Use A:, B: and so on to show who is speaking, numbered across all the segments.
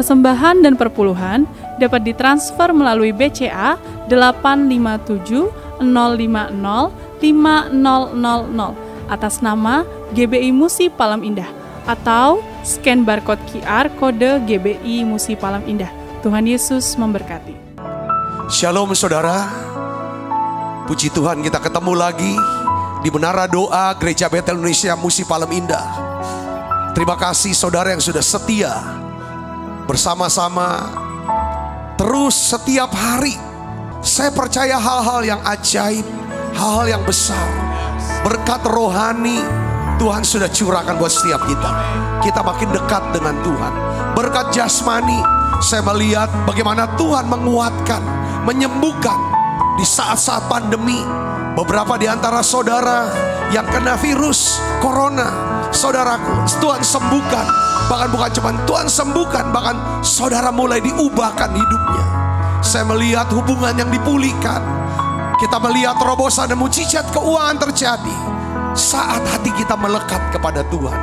A: Persembahan dan perpuluhan dapat ditransfer melalui BCA 857 050 5000 atas nama GBI Musi Palem Indah atau scan barcode QR kode GBI Musi Palem Indah. Tuhan Yesus memberkati.
B: Shalom saudara. Puji Tuhan kita ketemu lagi di Menara Doa Gereja Betel Indonesia Musi Palem Indah. Terima kasih saudara yang sudah setia bersama-sama terus setiap hari. Saya percaya hal-hal yang ajaib, hal-hal yang besar, berkat rohani Tuhan sudah curahkan buat setiap kita. Kita makin dekat dengan Tuhan. Berkat jasmani, saya melihat bagaimana Tuhan menguatkan, menyembuhkan di saat-saat pandemi. Beberapa di antara saudara yang kena virus corona, saudaraku, Tuhan sembuhkan. Bahkan bukan cuma Tuhan sembuhkan, bahkan saudara mulai diubahkan hidupnya. Saya melihat hubungan yang dipulihkan. Kita melihat terobosan dan mujizat keuangan terjadi saat hati kita melekat kepada Tuhan.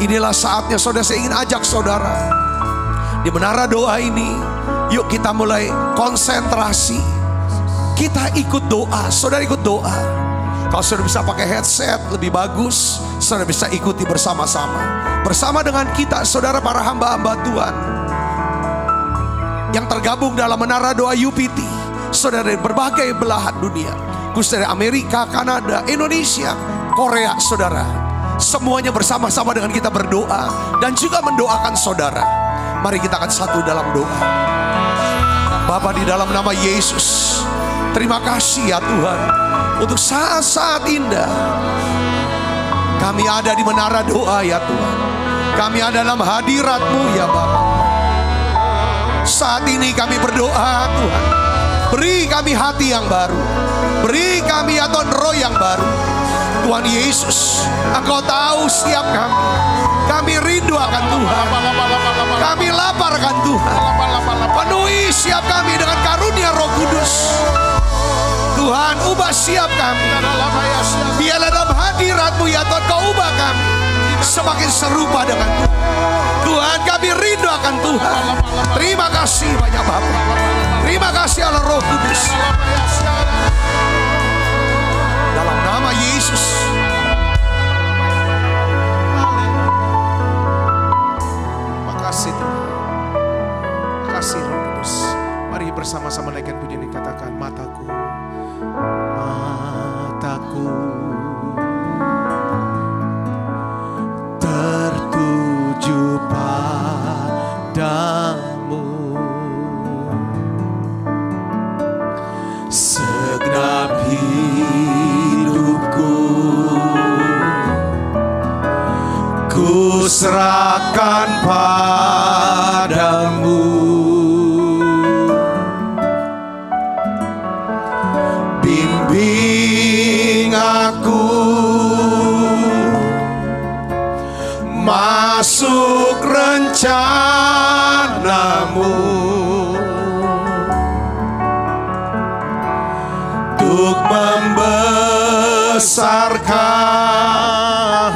B: Inilah saatnya saudara, saya ingin ajak saudara di Menara Doa ini, yuk kita mulai konsentrasi. Kita ikut doa, saudara ikut doa. Kalau saudara bisa pakai headset lebih bagus, saudara bisa ikuti bersama-sama. Bersama dengan kita, saudara para hamba-hamba Tuhan yang tergabung dalam Menara Doa UPT. Saudara dari berbagai belahan dunia, khusus dari Amerika, Kanada, Indonesia, Korea, saudara. Semuanya bersama-sama dengan kita berdoa dan juga mendoakan saudara. Mari kita akan satu dalam doa. Bapa, di dalam nama Yesus, terima kasih ya Tuhan untuk saat-saat indah. Kami ada di Menara Doa ya Tuhan. Kami ada dalam hadirat-Mu ya Bapa. Saat ini kami berdoa Tuhan, beri kami hati yang baru, beri kami ya Tuhan roh yang baru. Tuhan Yesus, Engkau tahu setiap kami. Kami rindu akan Tuhan, kami lapar akan Tuhan. Penuhi setiap kami dengan karunia Roh Kudus. Tuhan, ubah setiap kami. Biarlah dalam hadirat-Mu ya Tuhan, Kau ubah kami semakin serupa dengan Tuhan. Tuhan, kami rindu akan Tuhan. Terima kasih banyak Bapa. Terima kasih Allah Roh Kudus. Dalam nama Yesus. Makasih Tuhan. Makasih Roh Kudus. Mari bersama-sama naikkan pujian, dikatakan mataku, mataku tertuju padamu, segenap hidupku ku serahkan padamu. Bimbing aku masuk rencana-Mu untuk membesarkan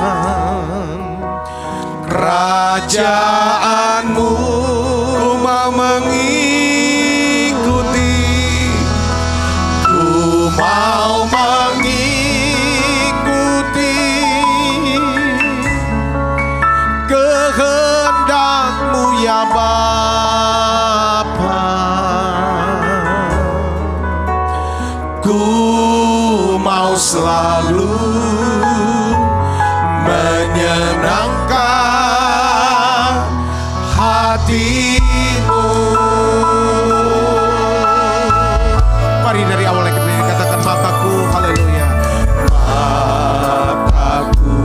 B: kerajaan-Mu. Ku mau mengikuti, ku mau mengikuti kehendak-Mu ya Bapa. Ku mau selalu menyenangkan hati-Mu. Mari dari awal lagi katakan mataku, haleluya. Mataku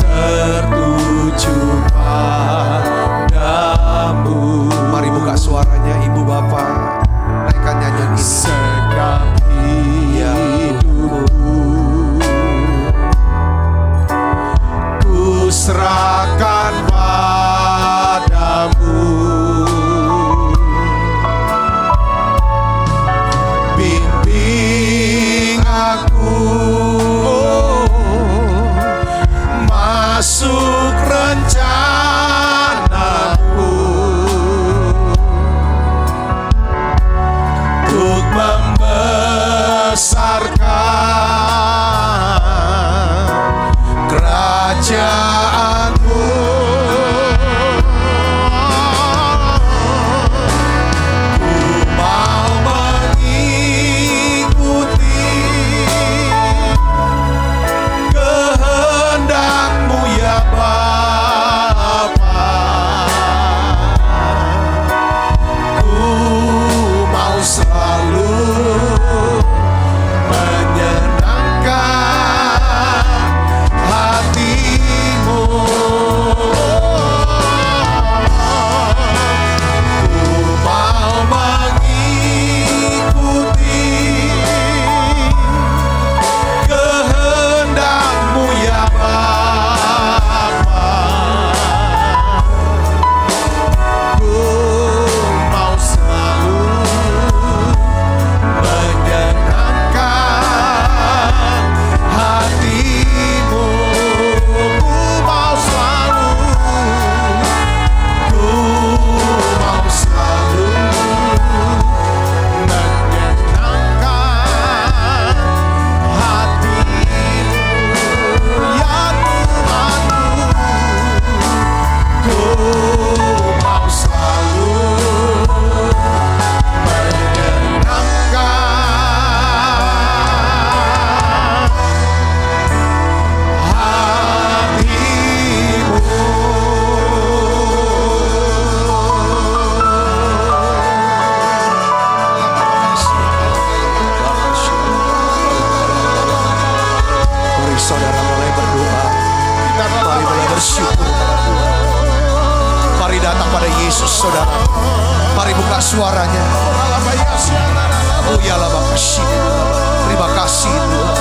B: tertuju padamu. Mari buka suaranya ibu bapak, naikkan nyanyian ini. Segap hidupku bersyukur kepada Tuhan. Mari datang pada Yesus, saudara. Mari buka suaranya. Oh ya Allah, makasih. Terima kasih Tuhan.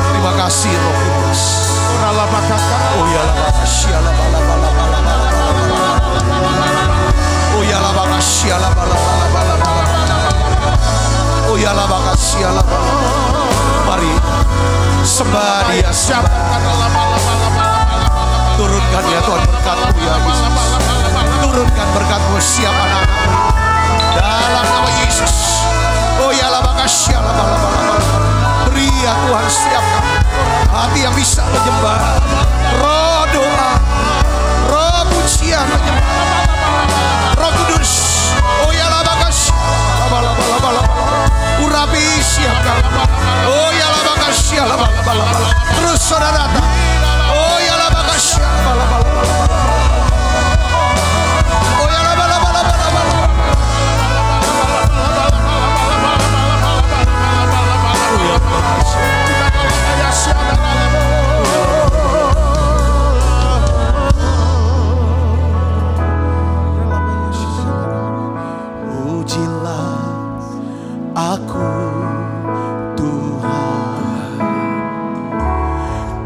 B: Terima kasih Roh Kudus. Oh ya Allah, makasih. Oh ya Allah, makasih. Oh ya Allah, makasih. Mari sembah Dia. Turunkan ya Tuhan berkat-Mu ya Yesus. Turunkan berkat-Mu setiap anak-anak-Mu dalam nama Yesus. Oh ya Allah, makasih. Beri ya Tuhan setiap kami hati yang bisa menyembah, roh doa, roh pujian menyembah, Roh Kudus. Oh ya Allah, makasih. Urapi siapkan. Oh ya Allah, makasih. Terus saudara datang. Oh ya Allah, makasih. Oh ya Allah, pujilah aku Tuhan,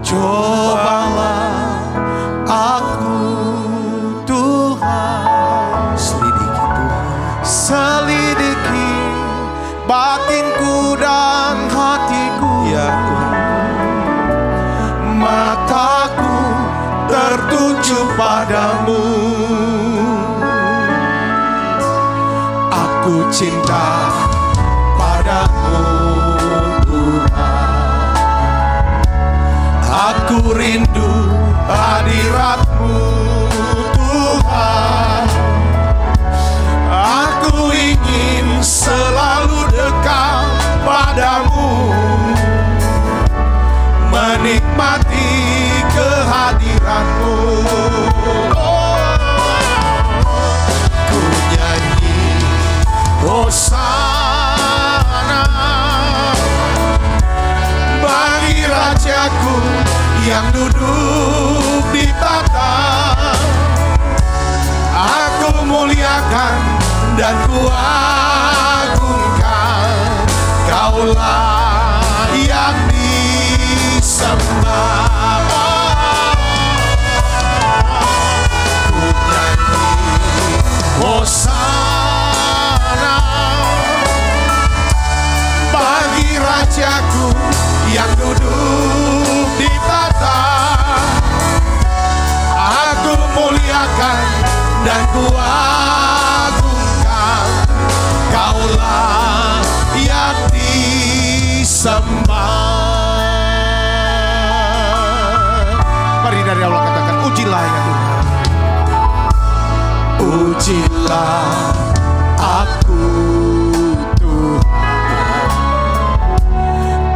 B: cobalah aku Tuhan, selidiki batinku dan hatiku ya Tuhan. Mataku tertuju padamu, aku cinta padamu Tuhan. Aku rindu hadirat-Mu Tuhan. Aku ingin selalu dekat padamu, menikmati kehadiran-Mu. Ku nyanyi Hosana bagi Rajaku yang duduk di tahta. Aku muliakan dan ku agungkan, Kaulah yang disembah. Ku nyanyi Hosana bagi Rajaku yang duduk di tahta. Aku muliakan dan ku agungkan, Kaulah yang disembah. Mari dari Allah katakan, ujilah ya Tuhan. Ujilah aku Tuhan,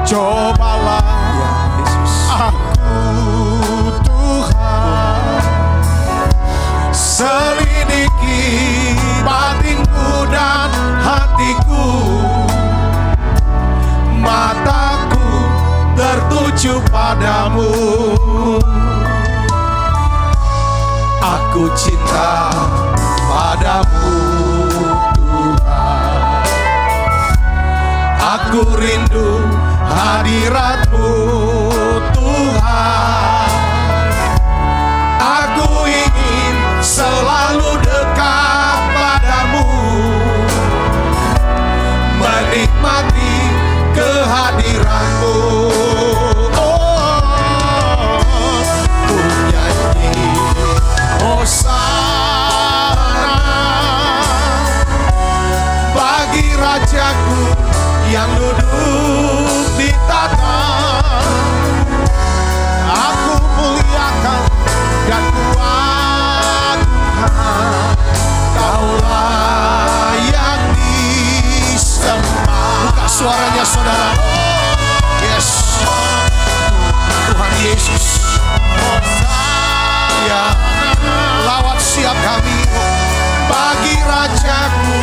B: cobalah ya Yesus aku Tuhan, selidiki batinku dan hatiku. Mataku tertuju padamu, aku cinta padamu Tuhan. Aku rindu hadirat-Mu Tuhan. Aku ingin selalu dekat padamu, menikmati kehadiran-Mu. Ku nyanyi Hosana bagi Rajaku yang duduk di tahta. Aku muliakan dan ku agungkan, Kaulah yang disembah. Buka suaranya saudara. Yes, Tuhan Yesus. Ya, lawat siap kami bagi Rajaku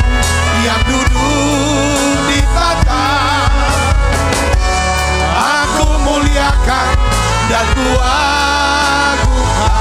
B: yang duduk di tahta. Aku muliakan dan ku agungkan,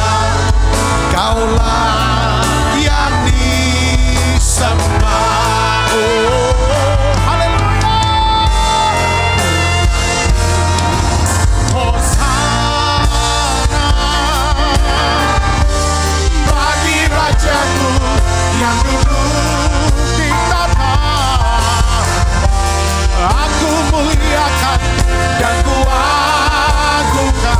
C: muliakan dan kuagungkan.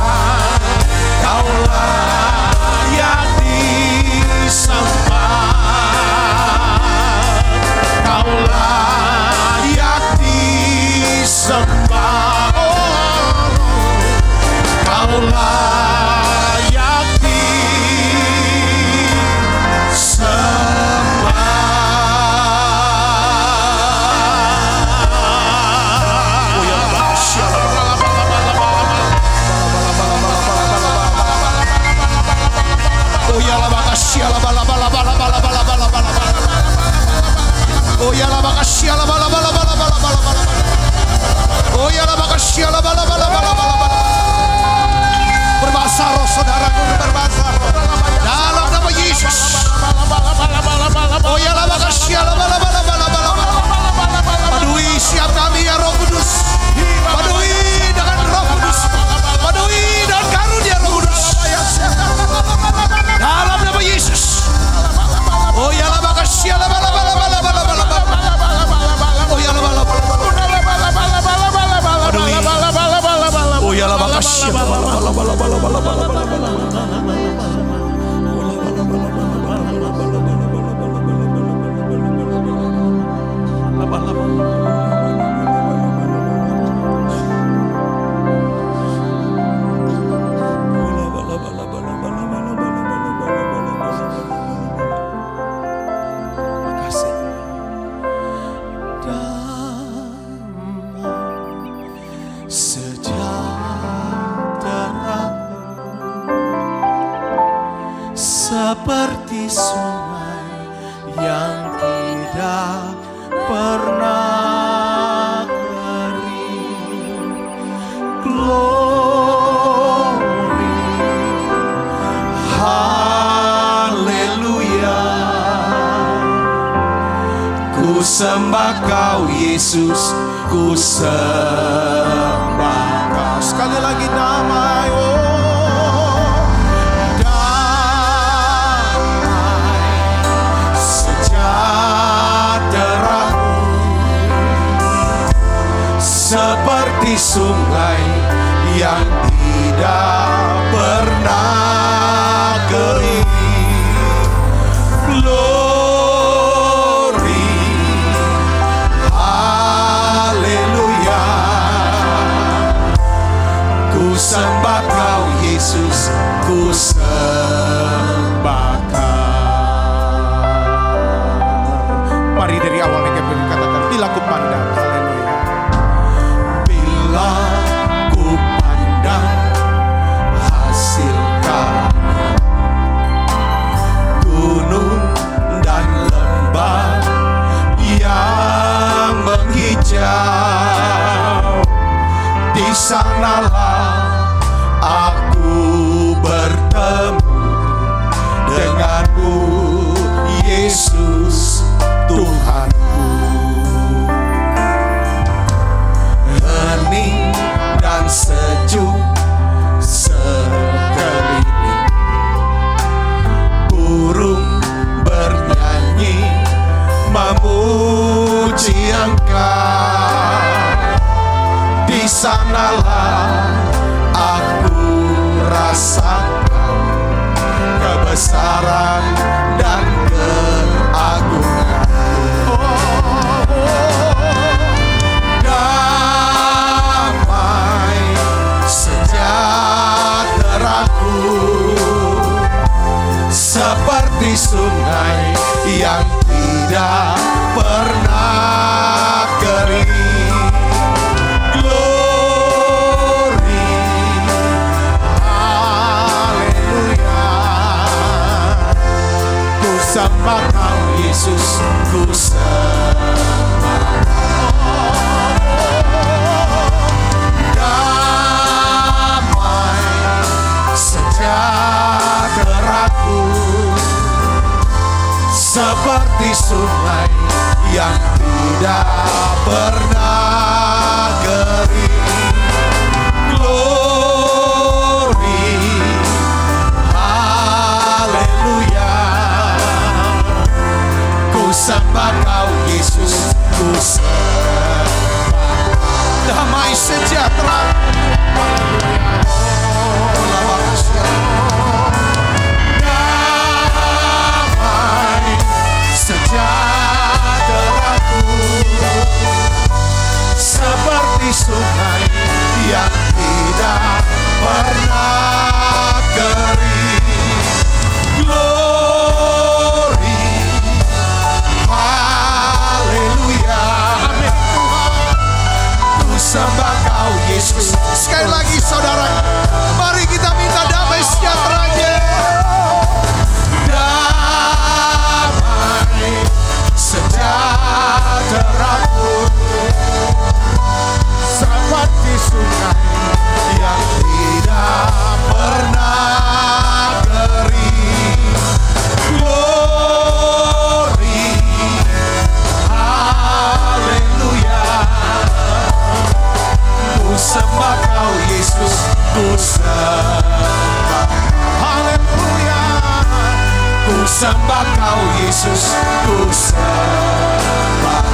C: Kaulah yang disembah, Kaulah yang disembah, Kaulah yang berbahasa roh, saudaraku, berbahasa roh dalam nama Yesus. Padui siap kami ya Roh Kudus, padui dengan Roh Kudus, padui dengan karunia Roh Kudus dalam nama Yesus. Oh ya la makasih la bala bala bala bala bala. Oh ya la bala bala bala. Oh ya la makasih la bala bala bala bala bala bala. Seperti sungai yang tidak pernah kering. Glory, haleluya. Ku sembah Kau Yesus, ku sembah Kau. Sekali lagi damai, seperti sungai yang tidak pernah kering. Glory, haleluya. Ku sembah Kau Yesus, ku sembah Kau. Mari dari awal kita katakan, bila ku pandang, di sanalah aku bertemu denganmu, Yesus Tuhanku. Hening dan sejuk sekeliling, burung bernyanyi memuji Engkau. Di sanalah aku rasakan kebesaran dan keagungan. Damai sejahteraku seperti sungai yang tidak pernah kering. Sembah Kau Yesus, ku sembah. Damai sejahteraku seperti sungai yang tidak pernah kering. Glory, haleluya. Sembah Kau Yesus, ku sembah. Damai
B: sejahtera.
C: Damai sejahteraku seperti sungai yang tidak pernah kering. Glory, haleluya. Ku sembah Kau Yesus.
B: Sekali lagi saudara, mari kita minta damai sejahteranya.
C: Damai sejahteraku seperti sungai yang tidak pernah kering. Glory, haleluya. Ku sembah Kau Yesus, ku sembah. Haleluya. Ku sembah Kau Yesus, ku sembah.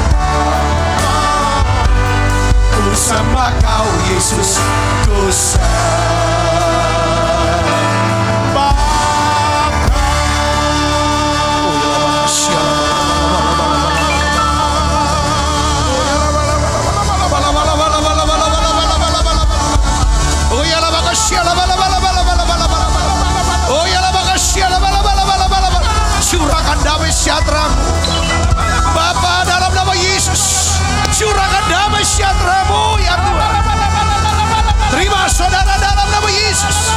C: Ku sembah Kau Yesus, ku sembah
B: Curahkan damai sejahtera Bapa, dalam nama Yesus. Curahkan damai sejahtera-Mu ya Tuhan. Terima saudara dalam nama Yesus.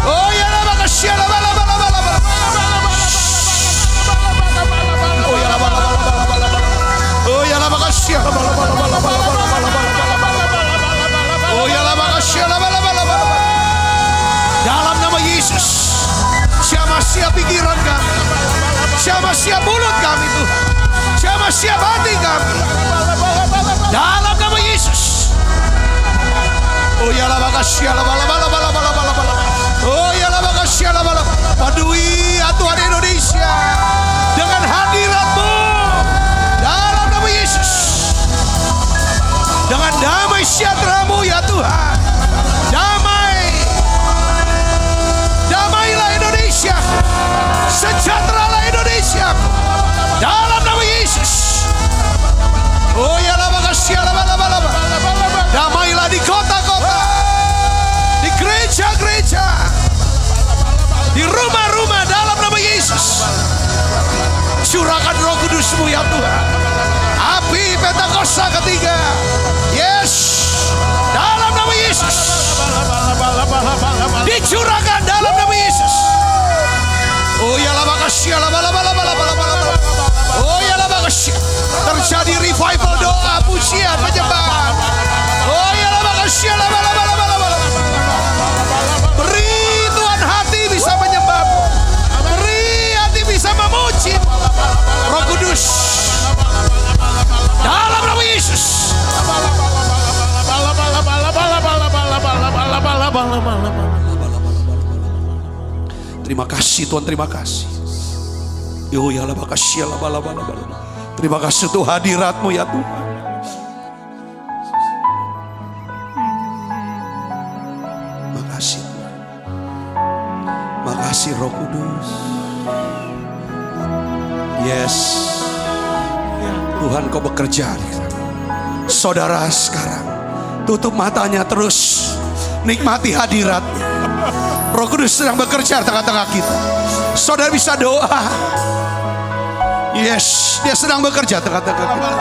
B: Oh ya lama kasih lama. Oh ya lama. Oh ya lama kasih lama. Oh ya lama kasih lama. Dalam nama Yesus. Siapa pikiran kami, siapa mulut kami Tuhan, siapa hati kami, dalam nama Yesus. Oh ya lama kasih lama. Oh ya lama kasih lama. Padui ya Tuhan Indonesia dengan hadirat-Mu dalam nama Yesus. Dengan damai sejahtera-Mu ya Tuhan. Damailah Indonesia, sejahteralah Indonesia dalam nama Yesus. Oh ya lama kasih lama. Damailah di kota-kota, di gereja-gereja, di rumah-rumah dalam nama Yesus. Curahkan Roh Kudus-Mu ya Tuhan. Api Pentakosta ketiga. Yes, dalam nama Yesus. Dicurahkan dalam nama Yesus. Oh ya lama kasih lama. Oh ya lama kasih. Terjadi revival doa, pujian, penyembahan. Oh ya lama kasih lama. Beri Tuhan hati bisa menyembah. Beri hati bisa memuji Roh Kudus dalam nama Yesus. Terima kasih Tuhan, terima kasih. Yo ya lama kasih lama. Terima kasih tuh hadirat-Mu ya Tuhan. Makasih Tuhan. Makasih Roh Kudus. Yes. Tuhan Kau bekerja. Saudara sekarang tutup matanya terus. Nikmati hadirat-Nya. Roh Kudus sedang bekerja di tengah-tengah kita. Saudara bisa doa. Yes, Dia sedang bekerja di tengah-tengah kita.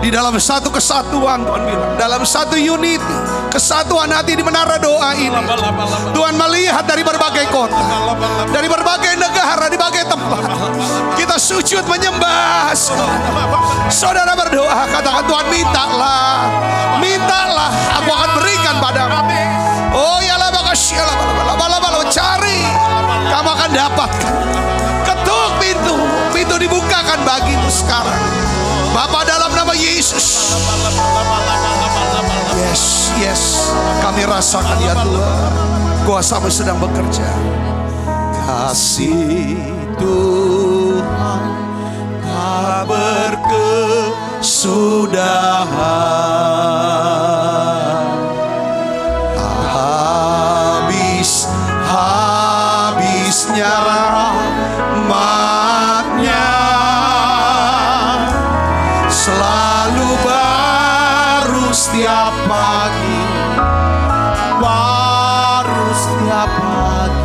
B: Di dalam satu kesatuan, Tuhan bilang, dalam satu unity, kesatuan hati di menara doa ini. Tuhan melihat dari berbagai kota, dari berbagai negara, di berbagai tempat. Kita sujud menyembah. Saudara berdoa, katakan Tuhan, mintalah, aku akan berikan padamu. Oh ya lah, makasih ya lah, cari, kamu akan dapatkan. Ketuk pintu dibukakan bagimu sekarang. Bapa, dalam nama Yesus. Yes, kami rasakan ya Tuhan, kuasa-Mu sedang bekerja. Kasih Tuhan tak berkesudahan.
C: setiap pagi, baru setiap pagi.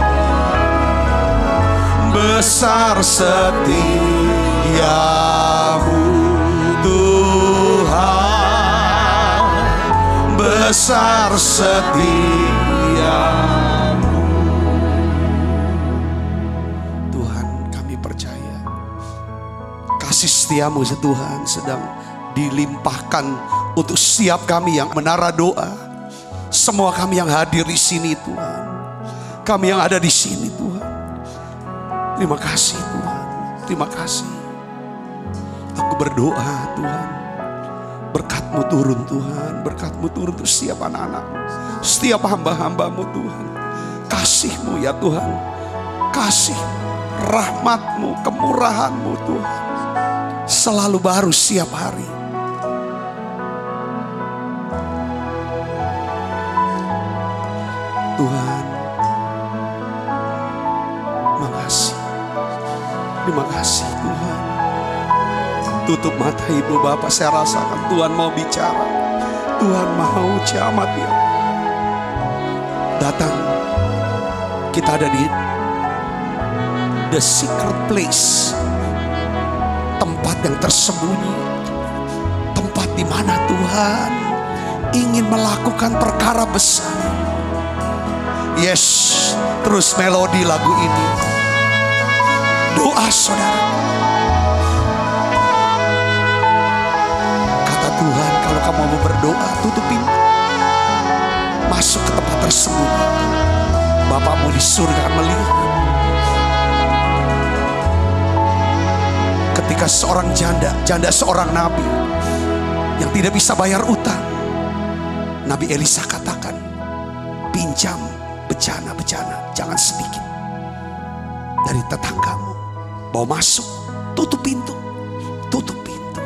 C: Besar setiamu Tuhan, besar setiamu.
B: Tuhan, kami percaya kasih setiamu Tuhan sedang dilimpahkan untuk setiap kami yang menara doa. Semua kami yang hadir di sini Tuhan, kami yang ada di sini Tuhan. Terima kasih Tuhan, terima kasih. Aku berdoa Tuhan, berkat-Mu turun Tuhan, berkat-Mu turun untuk setiap anak-anak-Mu, setiap hamba-hamba-Mu Tuhan. Kasih-Mu ya Tuhan, kasih rahmat-Mu, kemurahan-Mu Tuhan, selalu baru setiap hari. Tuhan, makasih. Terima kasih Tuhan. Tutup mata Ibu Bapak, saya rasakan Tuhan mau bicara. Tuhan mau jamat ya. Datang, kita ada di the secret place, tempat yang tersembunyi, tempat di mana Tuhan ingin melakukan perkara besar. Yes, terus melodi lagu ini. Doa saudara. Kata Tuhan, kalau kamu mau berdoa, tutup pintu, masuk ke tempat tersembunyi. Bapakmu di surga akan melihat. Ketika seorang janda seorang nabi yang tidak bisa bayar utang, Nabi Elisa katakan, pinjam bejana-bejana, jangan sedikit, dari tetanggamu. Bawa masuk, tutup pintu, tutup pintu.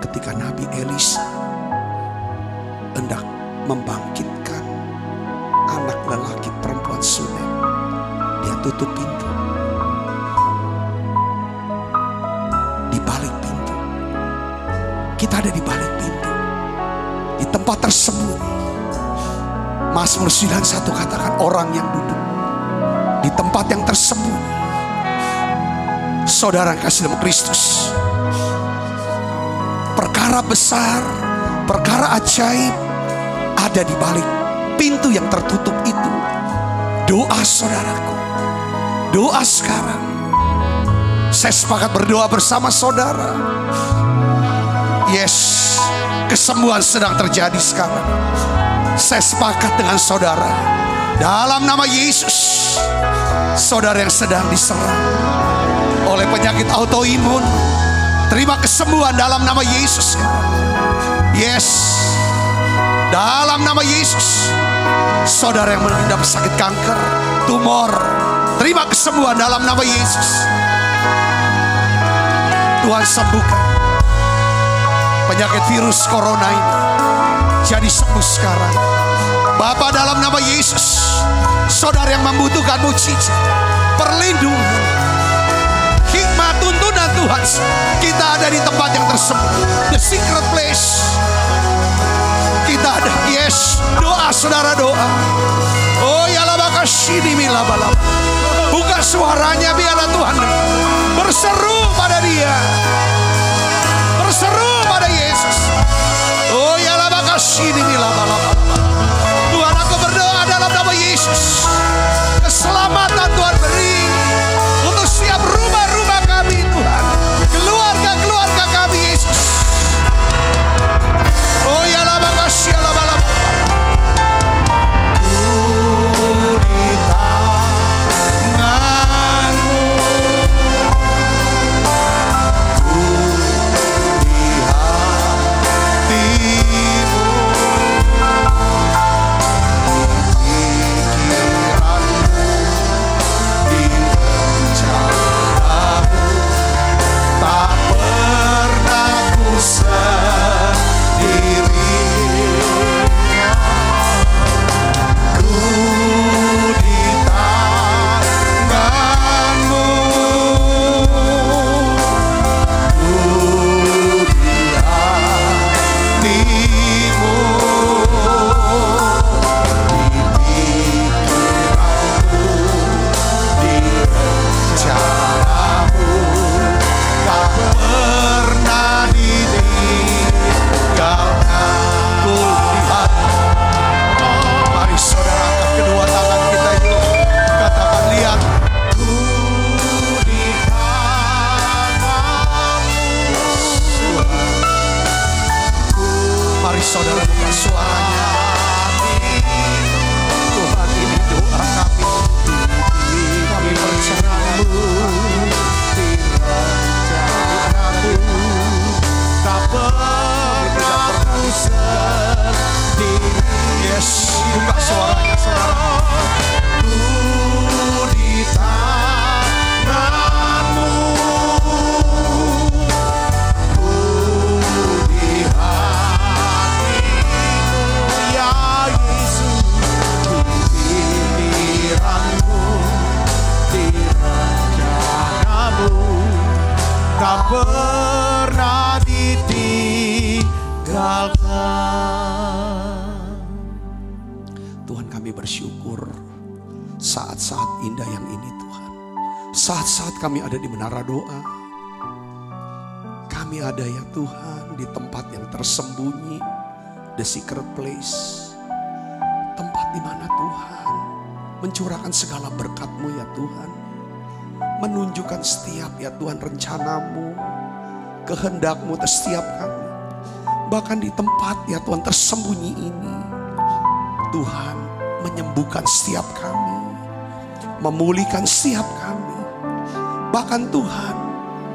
B: Ketika Nabi Elisa hendak membangkitkan anak lelaki perempuan Sunem, dia tutup pintu. Di balik pintu, kita ada di balik pintu, di tempat tersembunyi. Mazmur 91 katakan, orang yang duduk di tempat yang tersembunyi. Saudara yang kasih dalam Kristus, perkara besar, perkara ajaib ada di balik pintu yang tertutup itu. Doa saudaraku, doa sekarang. Saya sepakat berdoa bersama saudara. Yes, kesembuhan sedang terjadi sekarang. Saya sepakat dengan saudara. Dalam nama Yesus, saudara yang sedang diserang oleh penyakit autoimun, terima kesembuhan dalam nama Yesus. Yes, dalam nama Yesus. Saudara yang mengidap sakit kanker, tumor, terima kesembuhan dalam nama Yesus. Tuhan sembuhkan penyakit virus corona ini, jadi sembuh sekarang. Bapa, dalam nama Yesus, saudara yang membutuhkan mujizat, perlindungan, hikmat, tuntunan Tuhan, kita ada di tempat yang tersembunyi, the secret place. Kita ada, yes, doa saudara, doa. Oh ya labakashini milabalab. Buka suaranya, biarlah Tuhan berseru pada Dia, berseru pada Yesus. Oh ya labakashini milabalab. Tuhan, aku berdoa dalam nama Yesus, keselamatan Tuhan beri untuk setiap rumah-rumah kami Tuhan, keluarga-keluarga kami Yesus. Oh ya lama kasih ya lama lama. Ku lihat saudara buka suaranya. Tuhan, ini doa kami. Kami percaya-Mu,
C: tak pernah sendiri.
B: Yes, buka suaranya saudara.
C: Ku di tangan-Mu, ku di hati-Mu, ya Yesus, di pikiran-Mu, di rencana-Mu, tak pernah ditinggalkan.
B: Tuhan, kami bersyukur saat-saat indah yang ini Tuhan. Saat-saat kami ada di menara doa, kami ada ya Tuhan di tempat yang tersembunyi, the secret place, tempat di mana Tuhan mencurahkan segala berkat-Mu ya Tuhan, menunjukkan setiap ya Tuhan rencana-Mu, kehendak-Mu atas setiap kami. Bahkan di tempat ya Tuhan tersembunyi ini, Tuhan menyembuhkan setiap kami, memulihkan setiap kami. Bahkan Tuhan,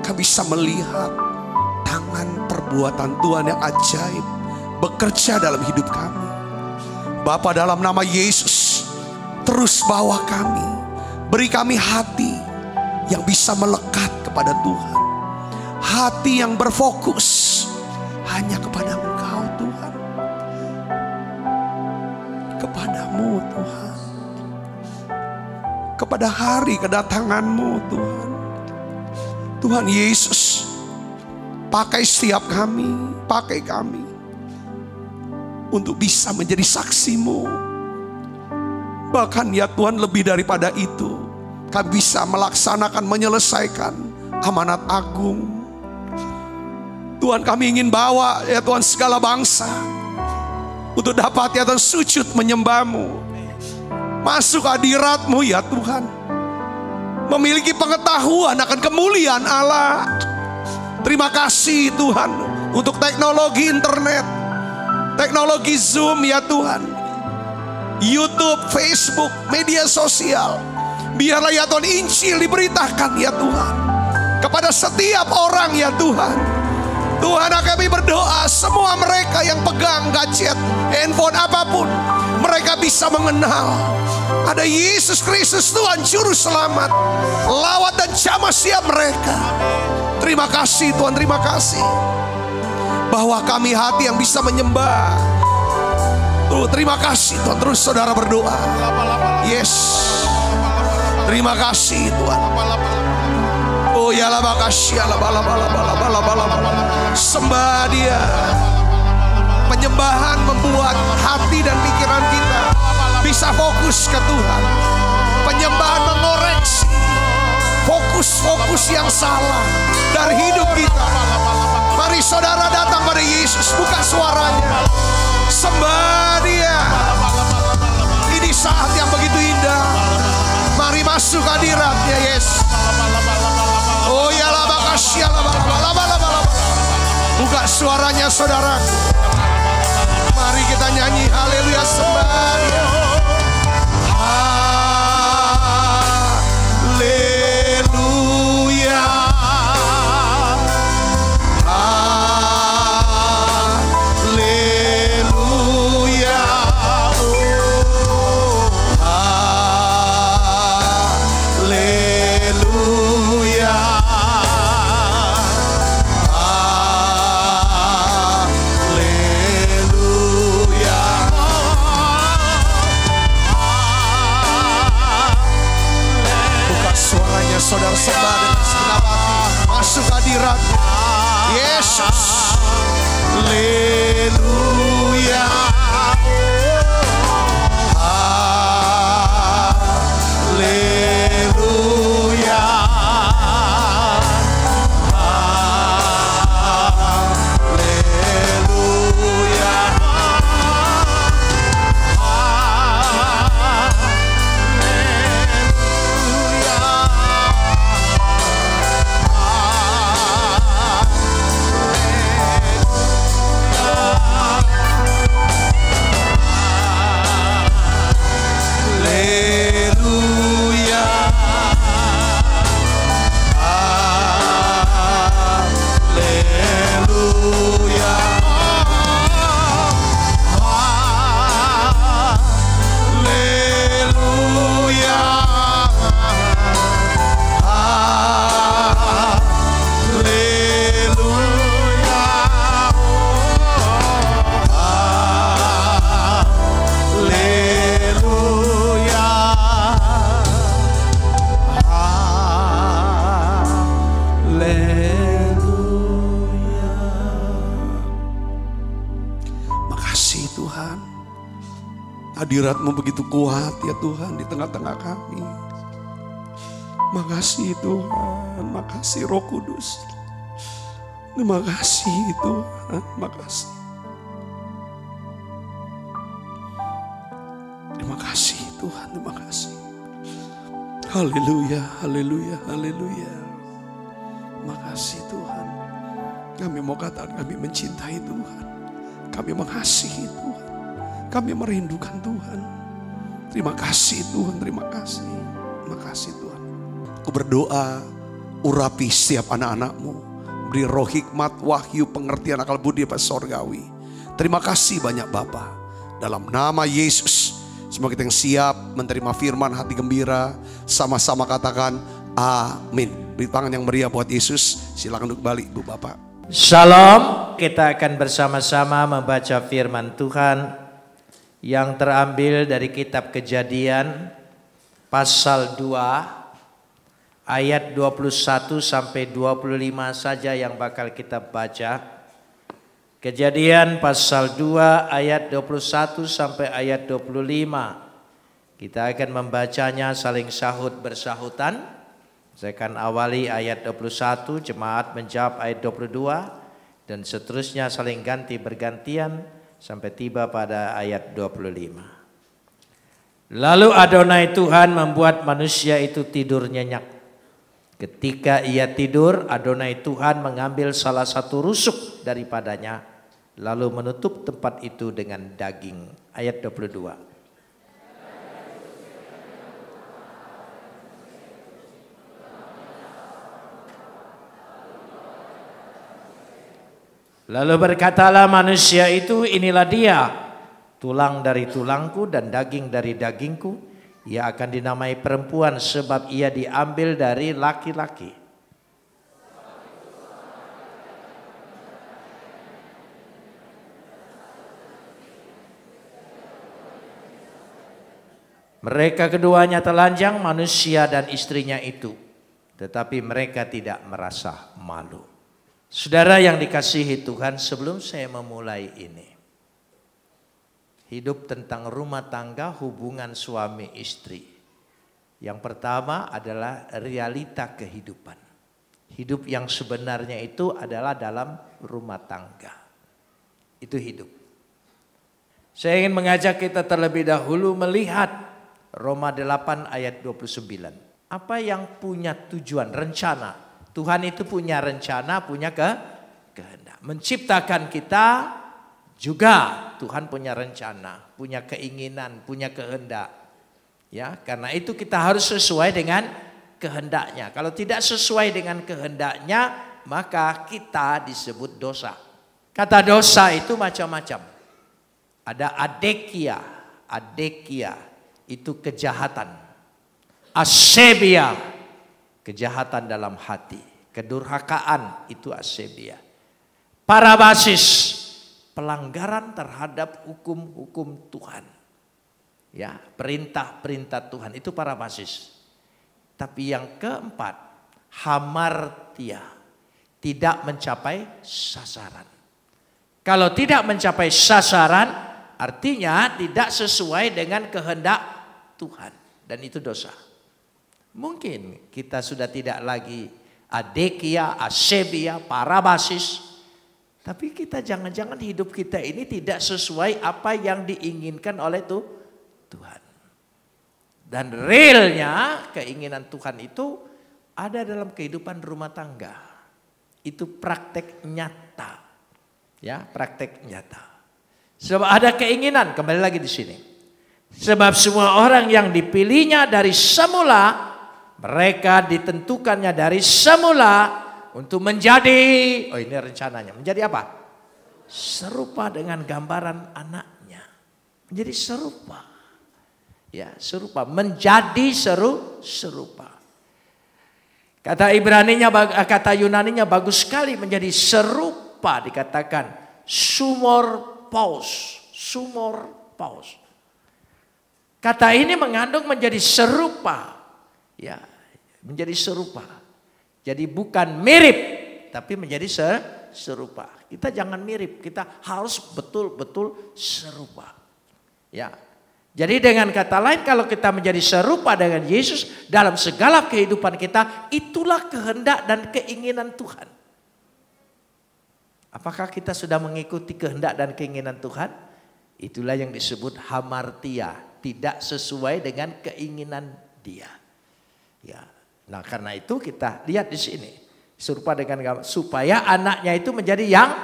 B: kami bisa melihat tangan perbuatan Tuhan yang ajaib bekerja dalam hidup kami. Bapa, dalam nama Yesus, terus bawa kami, beri kami hati yang bisa melekat kepada Tuhan, hati yang berfokus hanya kepada Engkau Tuhan, kepadamu Tuhan, kepada hari kedatangan-Mu Tuhan. Tuhan Yesus, pakai setiap kami, pakai kami untuk bisa menjadi saksi-Mu. Bahkan ya Tuhan, lebih daripada itu, kami bisa melaksanakan, menyelesaikan amanat agung. Tuhan, kami ingin bawa ya Tuhan segala bangsa untuk dapat ya Tuhan sujud menyembah-Mu, masuk hadirat-Mu ya Tuhan, memiliki pengetahuan akan kemuliaan Allah. Terima kasih Tuhan untuk teknologi internet, teknologi Zoom ya Tuhan, YouTube, Facebook, media sosial. Biarlah ya Tuhan Injil diberitakan ya Tuhan kepada setiap orang ya Tuhan. Tuhan, kami berdoa semua mereka yang pegang gadget, handphone apapun, mereka bisa mengenal ada Yesus Kristus Tuhan Juru Selamat, lawat dan jamah siap mereka. Terima kasih Tuhan, terima kasih bahwa kami hati yang bisa menyembah. Terima kasih Tuhan. Terus saudara berdoa. Yes, terima kasih Tuhan. Oh ya la bakasya la bala bala bala bala bala bala. Sembah Dia. Penyembahan membuat hati dan pikiran kita bisa fokus ke Tuhan. Penyembahan mengoreksi fokus-fokus yang salah dari hidup kita. Mari saudara datang pada Yesus, buka suaranya, sembah Dia. Ini saat yang begitu indah. Mari masuk hadirat-Nya Yesus. Oh ya la bakasya la bala bala bala bala. Buka suaranya saudara. Mari kita nyanyi haleluya, sembah Dia. Haleluya. Haleluya. Haleluya. Haleluya. Tuhan. Hadirat-Mu begitu kuat ya Tuhan di tengah-tengah kami. Makasih Tuhan, makasih Roh Kudus. Terima kasih Tuhan, makasih. Terima kasih Tuhan, terima kasih. Haleluya, haleluya, haleluya. Makasih Tuhan. Kami mau katakan kami mencintai Tuhan. Kami mengasihi Tuhan. Kami merindukan Tuhan. Terima kasih Tuhan, terima kasih. Terima kasih Tuhan. Aku berdoa, urapi setiap anak-anak-Mu. Beri roh hikmat, wahyu, pengertian, akal budi Bapak Sorgawi. Terima kasih banyak Bapa. Dalam nama Yesus, semua kita yang siap menerima firman, hati gembira, sama-sama katakan amin. Beri tangan yang meriah buat Yesus. Silakan duduk balik Ibu Bapak.
D: Shalom, kita akan bersama-sama membaca firman Tuhan yang terambil dari kitab Kejadian pasal 2 ayat 21 sampai 25 saja yang bakal kita baca. Kejadian pasal 2 ayat 21 sampai ayat 25. Kita akan membacanya saling sahut bersahutan. Saya akan awali ayat 21, jemaat menjawab ayat 22, dan seterusnya saling ganti bergantian sampai tiba pada ayat 25. Lalu Adonai Tuhan membuat manusia itu tidur nyenyak. Ketika ia tidur, Adonai Tuhan mengambil salah satu rusuk daripadanya, lalu menutup tempat itu dengan daging. Ayat 22. Lalu berkatalah manusia itu, inilah dia, tulang dari tulangku dan daging dari dagingku. Ia akan dinamai perempuan sebab ia diambil dari laki-laki. Mereka keduanya telanjang, manusia dan istrinya itu, tetapi mereka tidak merasa malu. Saudara yang dikasihi Tuhan, sebelum saya memulai ini, hidup tentang rumah tangga, hubungan suami istri. Yang pertama adalah realita kehidupan. Hidup yang sebenarnya itu adalah dalam rumah tangga. Itu hidup. Saya ingin mengajak kita terlebih dahulu melihat Roma 8 ayat 29. Apa yang punya tujuan, rencana? Tuhan itu punya rencana, punya kehendak. Menciptakan kita juga Tuhan punya rencana, punya keinginan, punya kehendak. Ya, karena itu kita harus sesuai dengan kehendaknya. Kalau tidak sesuai dengan kehendaknya, maka kita disebut dosa. Kata dosa itu macam-macam. Ada adekia, adekia itu kejahatan. Asebia, kejahatan dalam hati, kedurhakaan itu asebia. Parabasis, pelanggaran terhadap hukum-hukum Tuhan. Ya, perintah-perintah Tuhan itu parabasis. Tapi yang keempat, hamartia, tidak mencapai sasaran. Kalau tidak mencapai sasaran, artinya tidak sesuai dengan kehendak Tuhan, dan itu dosa. Mungkin kita sudah tidak lagi adekia, asebia, parabasis. Tapi kita jangan-jangan hidup kita ini tidak sesuai apa yang diinginkan oleh Tuhan. Dan realnya keinginan Tuhan itu ada dalam kehidupan rumah tangga. Itu praktek nyata. Ya, praktek nyata. Sebab ada keinginan, kembali lagi di sini. Sebab semua orang yang dipilihnya dari semula, mereka ditentukannya dari semula untuk menjadi, oh ini rencananya, menjadi apa? Serupa dengan gambaran anaknya. Menjadi serupa. Ya, serupa, menjadi serupa. Kata Ibraninya, kata Yunaninya bagus sekali, menjadi serupa, dikatakan sumor paus. Kata ini mengandung menjadi serupa. Ya, menjadi serupa. Jadi bukan mirip, tapi menjadi serupa. Kita jangan mirip, kita harus betul-betul serupa. Ya. Jadi dengan kata lain, kalau kita menjadi serupa dengan Yesus dalam segala kehidupan kita, itulah kehendak dan keinginan Tuhan. Apakah kita sudah mengikuti kehendak dan keinginan Tuhan? Itulah yang disebut hamartia, tidak sesuai dengan keinginan Dia. Ya. Nah, karena itu kita lihat di sini, serupa dengan supaya anaknya itu menjadi yang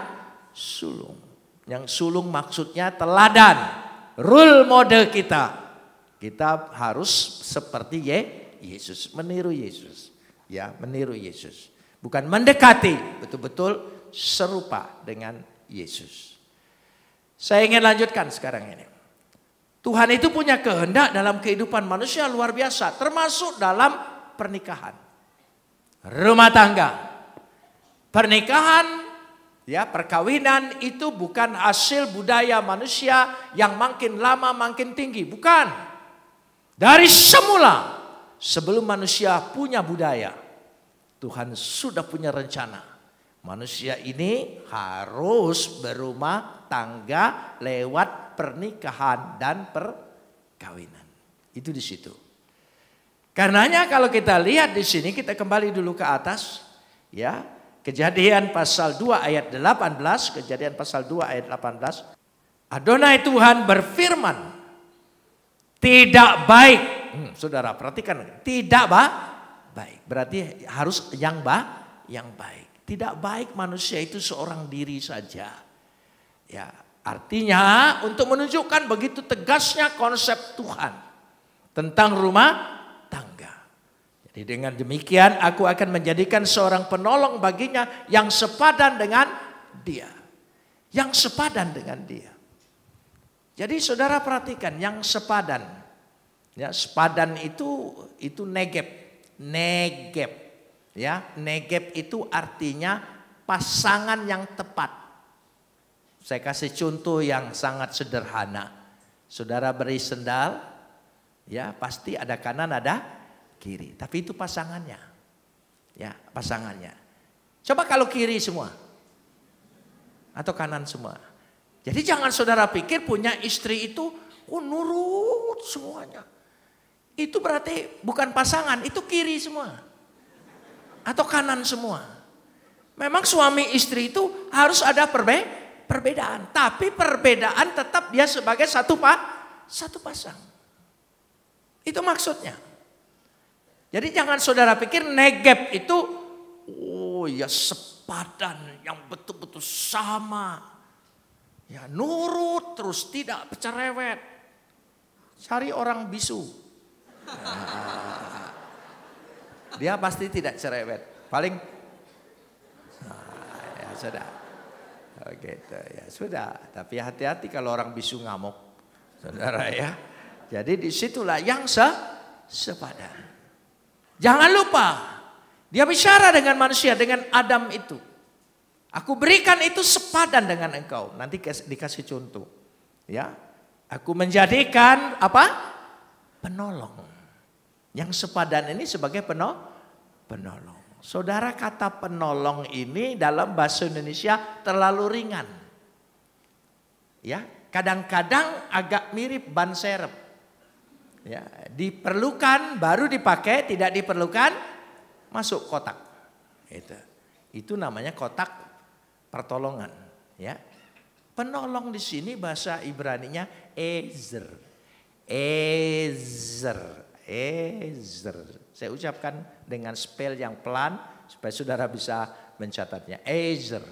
D: sulung. Yang sulung maksudnya teladan. Role model kita harus seperti Yesus, meniru Yesus, ya meniru Yesus, bukan mendekati, betul-betul serupa dengan Yesus. Saya ingin lanjutkan sekarang ini. Tuhan itu punya kehendak dalam kehidupan manusia luar biasa, termasuk dalam pernikahan, rumah tangga, pernikahan. Ya, perkawinan itu bukan hasil budaya manusia yang makin lama makin tinggi. Bukan. Dari semula, sebelum manusia punya budaya, Tuhan sudah punya rencana. Manusia ini harus berumah tangga lewat pernikahan dan perkawinan. Itu di situ. Karenanya kalau kita lihat di sini, kita kembali dulu ke atas. Ya. Kejadian pasal 2 ayat 18, Kejadian pasal 2 ayat 18. Adonai Tuhan berfirman, tidak baik. Saudara perhatikan, tidak baik. Berarti harus yang baik. Tidak baik manusia itu seorang diri saja. Ya, artinya untuk menunjukkan begitu tegasnya konsep Tuhan tentang rumah tangga. Dengan demikian aku akan menjadikan seorang penolong baginya yang sepadan dengan dia. Yang sepadan dengan dia. Jadi saudara perhatikan yang sepadan. Ya, sepadan itu negeb. Negeb. Ya, negeb itu artinya pasangan yang tepat. Saya kasih contoh yang sangat sederhana. Saudara beri sendal, ya pasti ada kanan ada kiri, tapi itu pasangannya. Ya, pasangannya. Coba kalau kiri semua. Atau kanan semua. Jadi jangan saudara pikir punya istri itu nurut semuanya. Itu berarti bukan pasangan, itu kiri semua. Atau kanan semua. Memang suami istri itu harus ada perbedaan, tapi perbedaan tetap dia sebagai satu pasang. Itu maksudnya. Jadi jangan saudara pikir negeb itu ya sepadan yang betul-betul sama. Ya nurut terus tidak cerewet. Cari orang bisu. Dia pasti tidak cerewet. Paling ya sudah. Gitu ya sudah. Tapi hati-hati kalau orang bisu ngamuk. Saudara ya. Jadi disitulah yang sepadan. Jangan lupa, dia bicara dengan manusia, dengan Adam itu. Aku berikan itu sepadan dengan engkau. Nanti dikasih contoh. Ya, aku menjadikan apa? Penolong. Yang sepadan ini sebagai penolong. Saudara, kata penolong ini dalam bahasa Indonesia terlalu ringan. Ya, kadang-kadang agak mirip ban serep. Ya, diperlukan baru dipakai, tidak diperlukan masuk kotak. Itu namanya kotak pertolongan. Ya, penolong di sini bahasa Ibraninya Ezer. Saya ucapkan dengan spell yang pelan supaya saudara bisa mencatatnya. Ezer,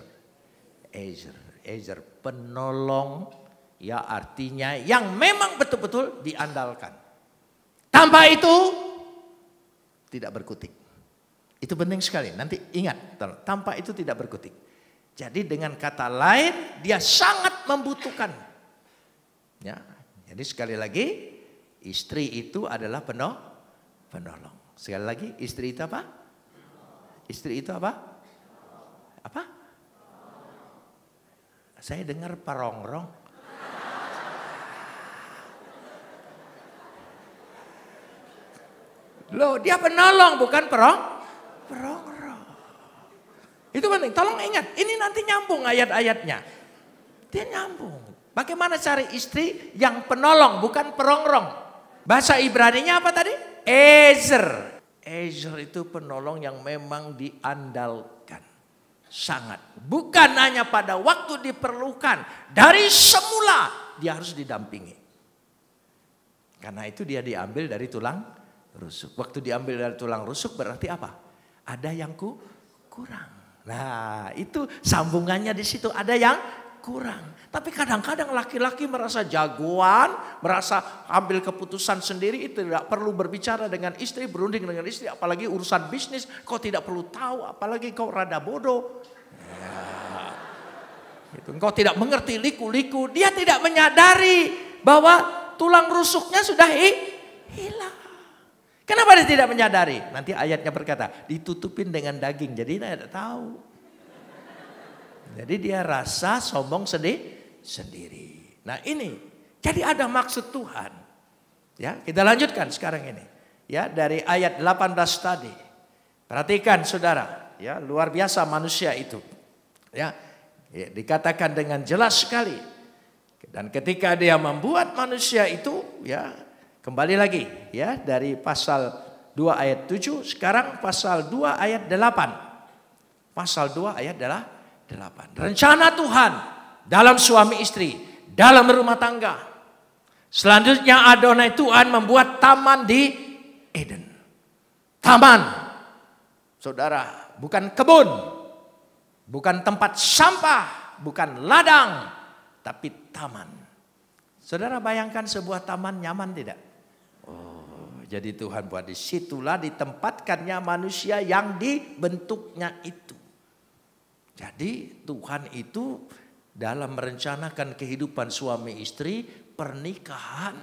D: penolong. Ya, artinya yang memang betul-betul diandalkan. Tanpa itu tidak berkutik. Itu penting sekali. Nanti ingat, tanpa itu tidak berkutik. Jadi dengan kata lain dia sangat membutuhkan. Ya, jadi sekali lagi istri itu adalah penolong. Sekali lagi istri itu apa? Istri itu apa? Apa? Saya dengar parongrong. Loh, dia penolong bukan perongrong. Itu penting. Tolong ingat, ini nanti nyambung ayat-ayatnya. Dia nyambung. Bagaimana cari istri yang penolong, bukan perongrong. Bahasa Ibraninya apa tadi? Ezer. Ezer itu penolong yang memang diandalkan. Sangat. Bukan hanya pada waktu diperlukan. Dari semula dia harus didampingi. Karena itu dia diambil dari tulang rusuk. Waktu diambil dari tulang rusuk berarti apa? Ada yang kurang. Nah itu sambungannya di situ. Ada yang kurang. Tapi kadang-kadang laki-laki merasa jagoan, merasa ambil keputusan sendiri, itu tidak perlu berbicara dengan istri, berunding dengan istri, apalagi urusan bisnis, kau tidak perlu tahu, apalagi kau rada bodoh. Ya, gitu. Kau tidak mengerti liku-liku, dia tidak menyadari bahwa tulang rusuknya sudah hilang. Kenapa dia tidak menyadari? Nanti ayatnya berkata, ditutupin dengan daging, jadi dia tidak tahu. Jadi dia rasa sombong sendiri. Nah ini, jadi ada maksud Tuhan. Ya, kita lanjutkan sekarang ini. Ya, dari ayat 18 tadi. Perhatikan saudara, ya, luar biasa manusia itu. Ya, dikatakan dengan jelas sekali. Dan ketika dia membuat manusia itu, ya, kembali lagi, ya, dari pasal 2 ayat 7, sekarang pasal 2 ayat 8. Pasal 2 ayat 8. Rencana Tuhan dalam suami istri, dalam rumah tangga. Selanjutnya Adonai Tuhan membuat taman di Eden. Taman, saudara, bukan kebun, bukan tempat sampah, bukan ladang, tapi taman. Saudara bayangkan sebuah taman nyaman tidak? Oh, jadi Tuhan buat disitulah ditempatkannya manusia yang dibentuknya itu. Jadi Tuhan itu dalam merencanakan kehidupan suami istri, pernikahan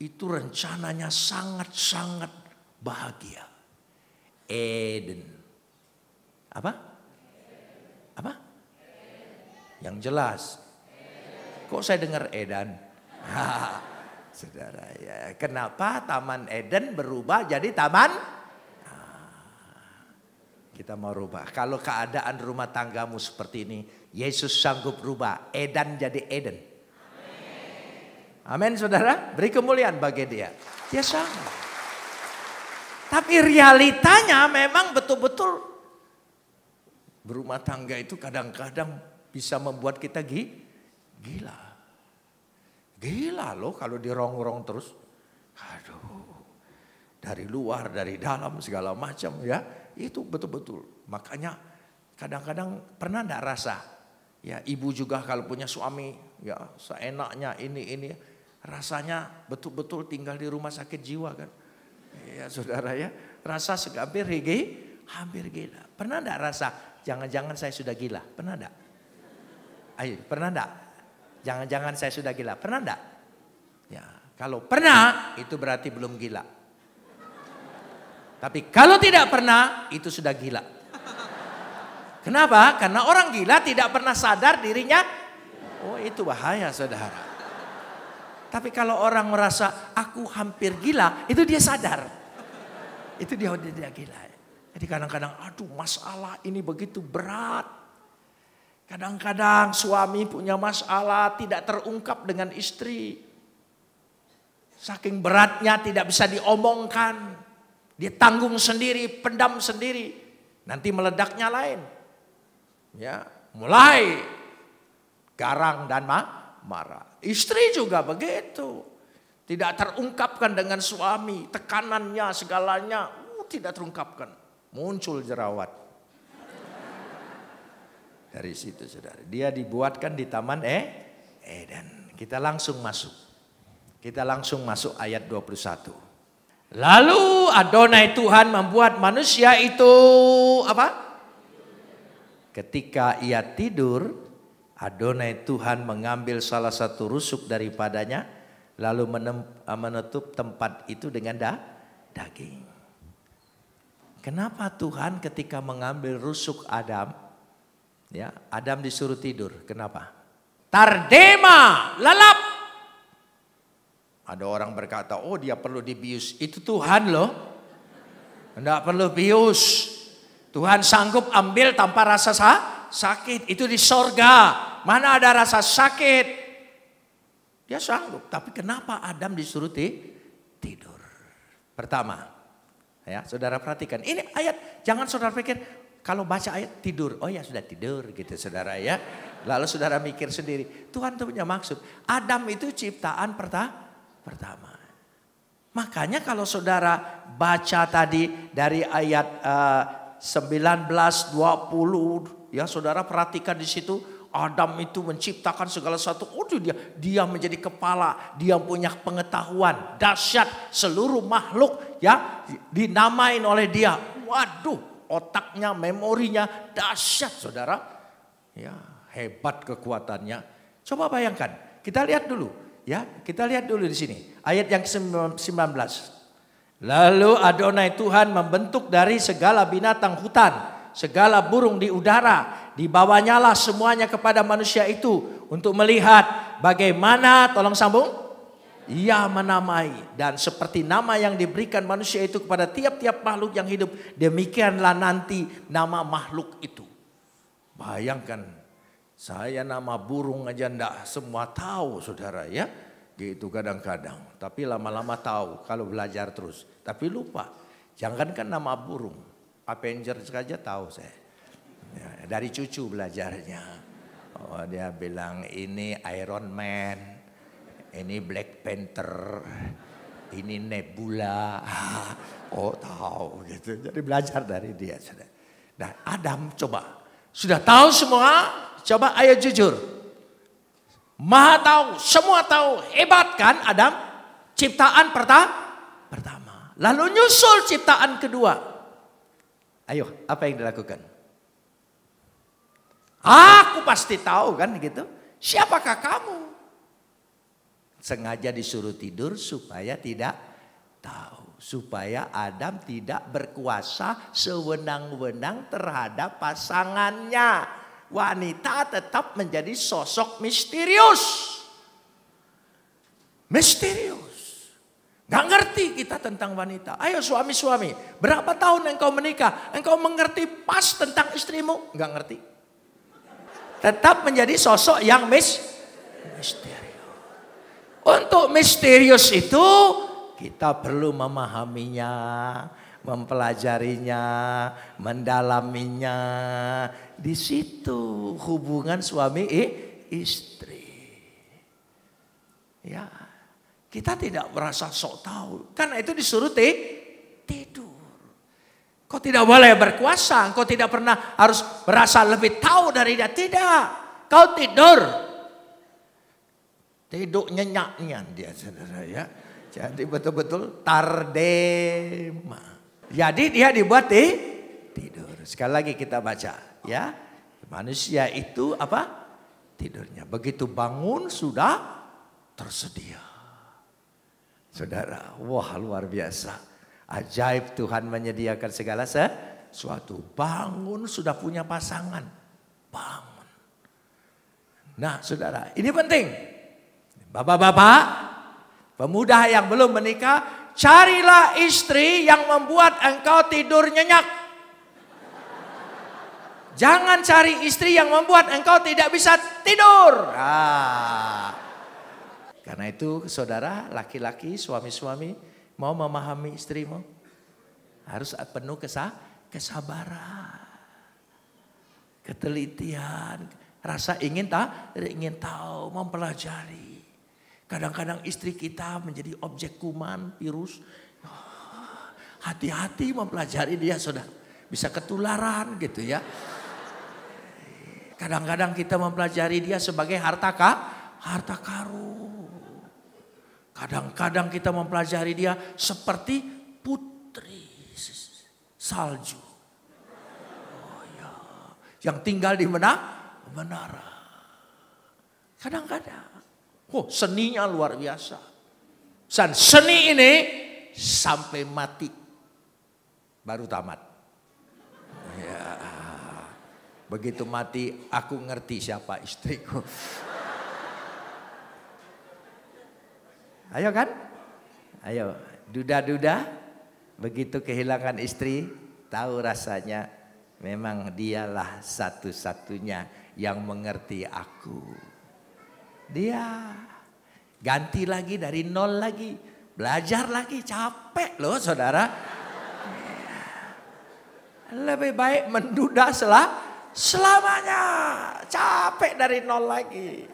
D: itu rencananya sangat-sangat bahagia. Eden. Apa? Yang jelas. Kok saya dengar Edan? Saudara, ya, kenapa Taman Eden berubah jadi taman? Kita mau rubah. Kalau keadaan rumah tanggamu seperti ini, Yesus sanggup rubah Edan jadi Eden. Amin, saudara. Beri kemuliaan bagi dia. Dia sanggup. Tapi realitanya memang betul-betul berumah tangga itu kadang-kadang bisa membuat kita gila. Gila loh kalau dirongrong terus. Aduh. Dari luar, dari dalam segala macam ya. Itu betul-betul. Makanya kadang-kadang pernah enggak rasa. Ya ibu juga kalau punya suami. Ya seenaknya ini. Rasanya betul-betul tinggal di rumah sakit jiwa kan. Ya saudara ya. Rasa hampir gila. Pernah enggak rasa jangan-jangan saya sudah gila? Pernah enggak? Ayo pernah enggak? Jangan-jangan saya sudah gila. Pernah enggak? Ya kalau pernah itu berarti belum gila. Tapi kalau tidak pernah, itu sudah gila. Kenapa? Karena orang gila tidak pernah sadar dirinya. Oh itu bahaya saudara. Tapi kalau orang merasa aku hampir gila, itu dia sadar. Itu dia gila. Jadi kadang-kadang aduh masalah ini begitu berat. Kadang-kadang suami punya masalah tidak terungkap dengan istri. Saking beratnya tidak bisa diomongkan. Dia tanggung sendiri, pendam sendiri. Nanti meledaknya lain. Ya, mulai garang dan marah. Istri juga begitu. Tidak terungkapkan dengan suami. Tekanannya, segalanya. Tidak terungkapkan. Muncul jerawat. Dari situ saudara. Dia dibuatkan di Taman Eden. Kita langsung masuk ayat 21. Lalu Adonai Tuhan membuat manusia itu apa? Ketika ia tidur, Adonai Tuhan mengambil salah satu rusuk daripadanya, lalu menutup tempat itu dengan daging. Kenapa Tuhan ketika mengambil rusuk Adam, ya Adam disuruh tidur? Kenapa? Tardema, lalap. Ada orang berkata, oh dia perlu dibius. Itu Tuhan loh. Tidak perlu bius. Tuhan sanggup ambil tanpa rasa sakit. Itu di sorga. Mana ada rasa sakit? Dia sanggup. Tapi kenapa Adam disuruh tidur? Pertama, ya saudara perhatikan. Ini ayat, jangan saudara pikir kalau baca ayat tidur. Oh ya sudah tidur gitu saudara ya. Lalu saudara mikir sendiri. Tuhan itu punya maksud. Adam itu ciptaan pertama. Makanya kalau saudara baca tadi dari ayat 19, 20. Ya saudara perhatikan di situ. Adam itu menciptakan segala sesuatu. Oh dia menjadi kepala. Dia punya pengetahuan. Dahsyat seluruh makhluk ya dinamain oleh dia. Waduh otaknya, memorinya dahsyat saudara. Ya hebat kekuatannya. Coba bayangkan. Kita lihat dulu. Ya kita lihat dulu di sini. Ayat yang ke-19. Lalu Adonai Tuhan membentuk dari segala binatang hutan. Segala burung di udara, dibawanyalah semuanya kepada manusia itu untuk melihat bagaimana, tolong sambung, ia menamai. Dan seperti nama yang diberikan manusia itu kepada tiap-tiap makhluk yang hidup, demikianlah nanti nama makhluk itu. Bayangkan, saya nama burung aja enggak semua tahu saudara ya. Gitu kadang-kadang, tapi lama-lama tahu kalau belajar terus. Tapi lupa, jangankan nama burung. Avengers saja tahu saya. Ya, dari cucu belajarnya. Oh, dia bilang ini Iron Man, ini Black Panther, ini Nebula. Oh tahu gitu. Jadi belajar dari dia. Nah Adam coba. Sudah tahu semua? Coba ayo jujur. Maha tahu, semua tahu. Hebat kan Adam? Ciptaan pertama. Lalu nyusul ciptaan kedua. Ayo, apa yang dilakukan? Aku pasti tahu kan gitu. Siapakah kamu? Sengaja disuruh tidur supaya tidak tahu. Supaya Adam tidak berkuasa sewenang-wenang terhadap pasangannya. Wanita tetap menjadi sosok misterius. Misterius. Gak ngerti kita tentang wanita. Ayo suami-suami, berapa tahun engkau menikah? Engkau mengerti pas tentang istrimu? Gak ngerti. Tetap menjadi sosok yang misterius. Untuk misterius itu kita perlu memahaminya, mempelajarinya, mendalaminya. Di situ hubungan suami istri. Ya. Kita tidak merasa sok tahu. Karena itu disuruh tidur. Kau tidak boleh berkuasa. Kau tidak pernah harus merasa lebih tahu dari dia. Tidak. Kau tidur. Tidur nyenyak-nyenyak dia saudara ya. Jadi betul-betul tardema. Jadi dia dibuat tidur. Sekali lagi kita baca ya. Manusia itu apa? Tidurnya. Begitu bangun sudah tersedia. Saudara, wah luar biasa. Ajaib Tuhan menyediakan segala sesuatu. Bangun sudah punya pasangan. Bangun. Nah saudara, ini penting. Bapak-bapak, pemuda yang belum menikah, carilah istri yang membuat engkau tidur nyenyak. Jangan cari istri yang membuat engkau tidak bisa tidur. Karena itu saudara laki-laki suami-suami mau memahami istrimu. Harus penuh kesabaran. Ketelitian. Rasa ingin tahu, mempelajari. Kadang-kadang istri kita menjadi objek kuman, virus. Hati-hati mempelajari dia saudara. Bisa ketularan gitu ya. Kadang-kadang kita mempelajari dia sebagai harta karun. Kadang-kadang kita mempelajari dia seperti putri salju. Oh ya, yang tinggal di menara. Kadang-kadang, seninya luar biasa. Dan seni ini sampai mati baru tamat. Ya, begitu mati aku ngerti siapa istriku. Ayo kan? Ayo, duda-duda begitu kehilangan istri, tahu rasanya Memang dialah satu-satunya yang mengerti aku. Dia ganti lagi dari nol lagi. Belajar lagi, capek loh saudara. Lebih baik menduda selamanya. Capek dari nol lagi.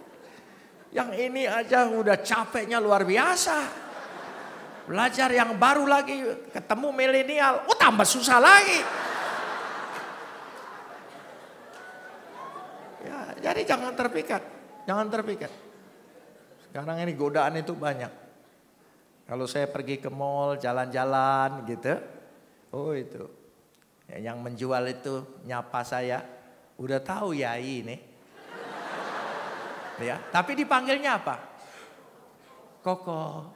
D: Yang ini aja udah capeknya luar biasa. Belajar yang baru lagi, ketemu milenial, tambah susah lagi. Ya, jadi jangan terpikat, jangan terpikat. Sekarang ini godaan itu banyak. Kalau saya pergi ke mall, jalan-jalan gitu, itu. Yang menjual itu nyapa saya, udah tahu Yai ini. Ya, tapi dipanggilnya apa? Koko.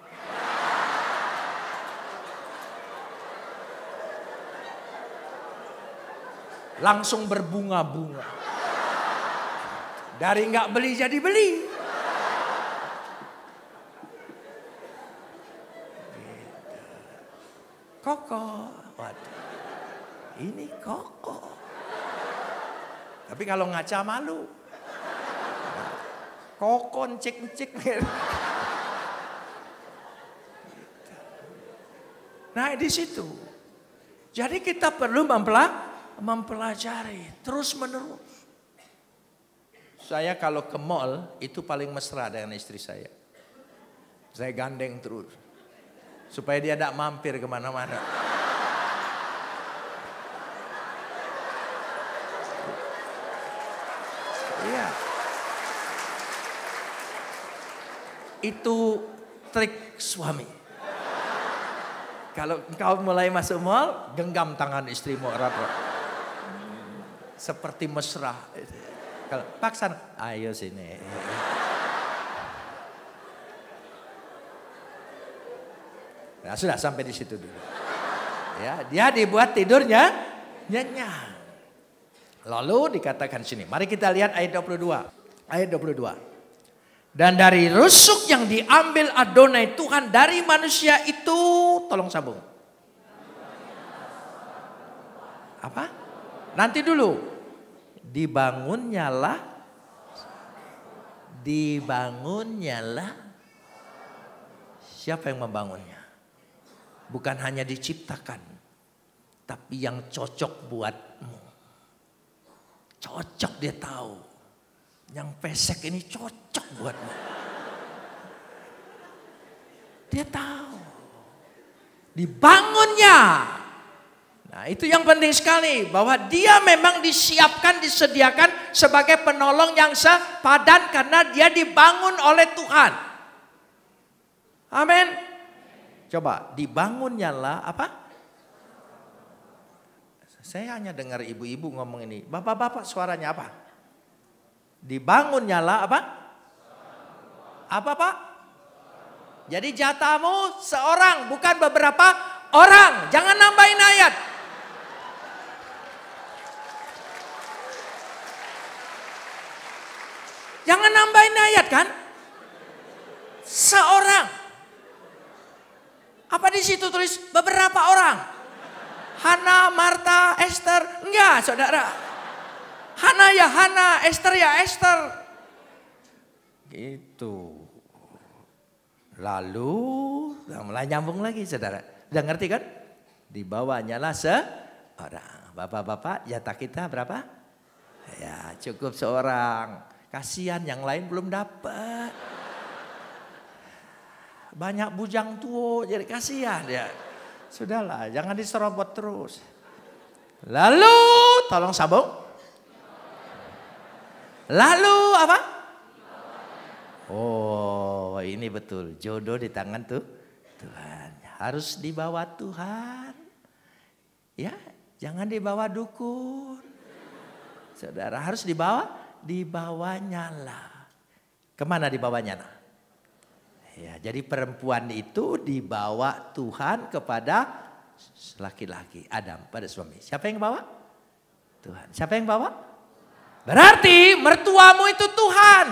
D: Langsung berbunga-bunga. Dari nggak beli jadi beli. Koko. Waduh. Ini Koko. Tapi kalau ngaca malu. Koko encik-encik. Nah di situ. Jadi kita perlu mempelajari terus menerus. Saya kalau ke mall itu paling mesra dengan istri saya. Saya gandeng terus. Supaya dia tidak mampir kemana-mana. Iya. Itu trik suami. Kalau engkau mulai masuk mall, genggam tangan istrimu erat-erat. Seperti mesra. Kalau paksa, ayo sini. Nah, sudah sampai di situ dulu. Ya, dia dibuat tidurnya nyenyak. Lalu dikatakan sini, mari kita lihat ayat 22. Ayat 22. Dan dari rusuk yang diambil Adonai Tuhan dari manusia itu, tolong sambung. Apa? Nanti dulu. Dibangunnyalah. Siapa yang membangunnya? Bukan hanya diciptakan, tapi yang cocok buatmu. Cocok dia tahu. Yang pesek ini cocok buatmu. Dia tahu. Dibangunnya. Nah itu yang penting sekali. Bahwa dia memang disiapkan, disediakan sebagai penolong yang sepadan. Karena dia dibangun oleh Tuhan. Amin. Coba dibangunnya lah apa? Saya hanya dengar ibu-ibu ngomong ini. Bapak-bapak suaranya apa? Dibangunnya lah apa? Apa Pak? Jadi jatahmu seorang bukan beberapa orang. Jangan nambahin ayat. Jangan nambahin ayat kan? Seorang. Apa di situ tulis beberapa orang? Hana, Marta, Esther. Enggak saudara. Hana ya Hana, Esther ya Esther. Gitu. Lalu, mulai nyambung lagi saudara. Udah ngerti kan? Dibawanyalah seorang. Bapak-bapak, jatah kita berapa? Ya cukup seorang. Kasihan yang lain belum dapat. Banyak bujang tua jadi kasihan ya. Sudahlah, jangan diserobot terus. Lalu, tolong sambung. Lalu apa? Oh, ini betul. Jodoh di tangan tuh Tuhan. Harus dibawa Tuhan. Ya, jangan dibawa dukun. Saudara, harus dibawanya lah. Kemana dibawanya lah? Ya, jadi perempuan itu dibawa Tuhan kepada laki-laki, Adam pada suami. Siapa yang bawa? Tuhan. Siapa yang bawa? Berarti mertuamu itu Tuhan.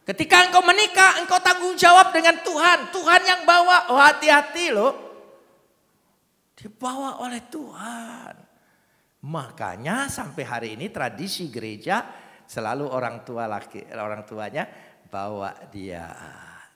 D: Ketika engkau menikah, engkau tanggung jawab dengan Tuhan. Tuhan yang bawa. Oh hati-hati loh. Dibawa oleh Tuhan. Makanya sampai hari ini tradisi gereja selalu orang tuanya bawa dia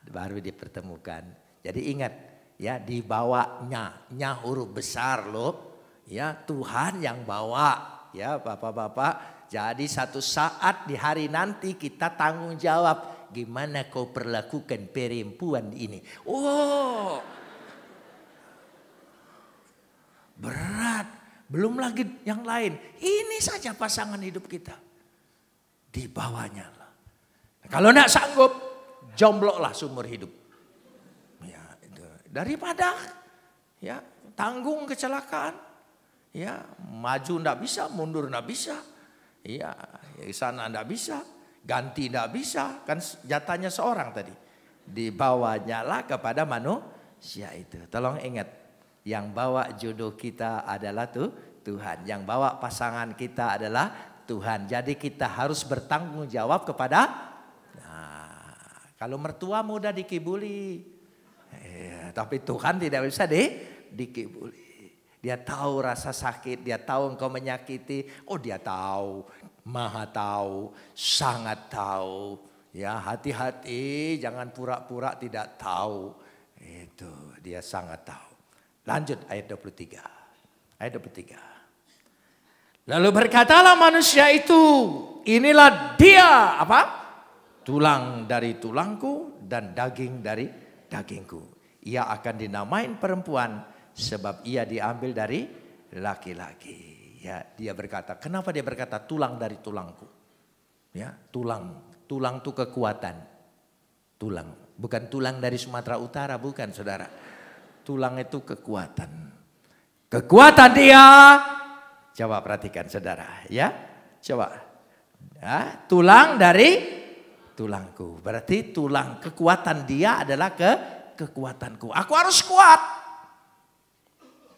D: baru dipertemukan. Jadi ingat ya, dibawanya huruf besar loh. Ya, Tuhan yang bawa ya Bapak-bapak. Jadi satu saat di hari nanti kita tanggung jawab gimana kau perlakukan perempuan ini. Oh. Berat. Belum lagi yang lain. Ini saja pasangan hidup kita. Dibawanya lah. Kalau tidak sanggup, jombloklah seumur hidup. Ya, itu. Daripada ya tanggung kecelakaan. Ya, maju tidak bisa, mundur tidak bisa. Ya, sana tidak bisa, ganti tidak bisa. Kan jatahnya seorang tadi. Dibawanya lah kepada manusia itu. Tolong ingat. Yang bawa jodoh kita adalah Tuhan. Yang bawa pasangan kita adalah Tuhan. Jadi kita harus bertanggung jawab kepada. Kalau mertua mudah dikibuli. Tapi Tuhan tidak bisa dikibuli. Dia tahu rasa sakit. Dia tahu engkau menyakiti. Oh dia tahu. Maha tahu. Sangat tahu. Ya hati-hati. Jangan pura-pura tidak tahu. Itu dia sangat tahu. Lanjut ayat 23. Ayat 23. Lalu berkatalah manusia itu, inilah dia apa? Tulang dari tulangku dan daging dari dagingku. Ia akan dinamain perempuan sebab ia diambil dari laki-laki. Ya, dia berkata, kenapa dia berkata tulang dari tulangku? Ya, tulang itu kekuatan. Tulang, bukan tulang dari Sumatera Utara, bukan saudara. Tulang itu kekuatan. Kekuatan dia. Coba perhatikan saudara ya. Coba. Ya, tulang dari tulangku. Berarti tulang kekuatan dia adalah kekuatanku. Aku harus kuat.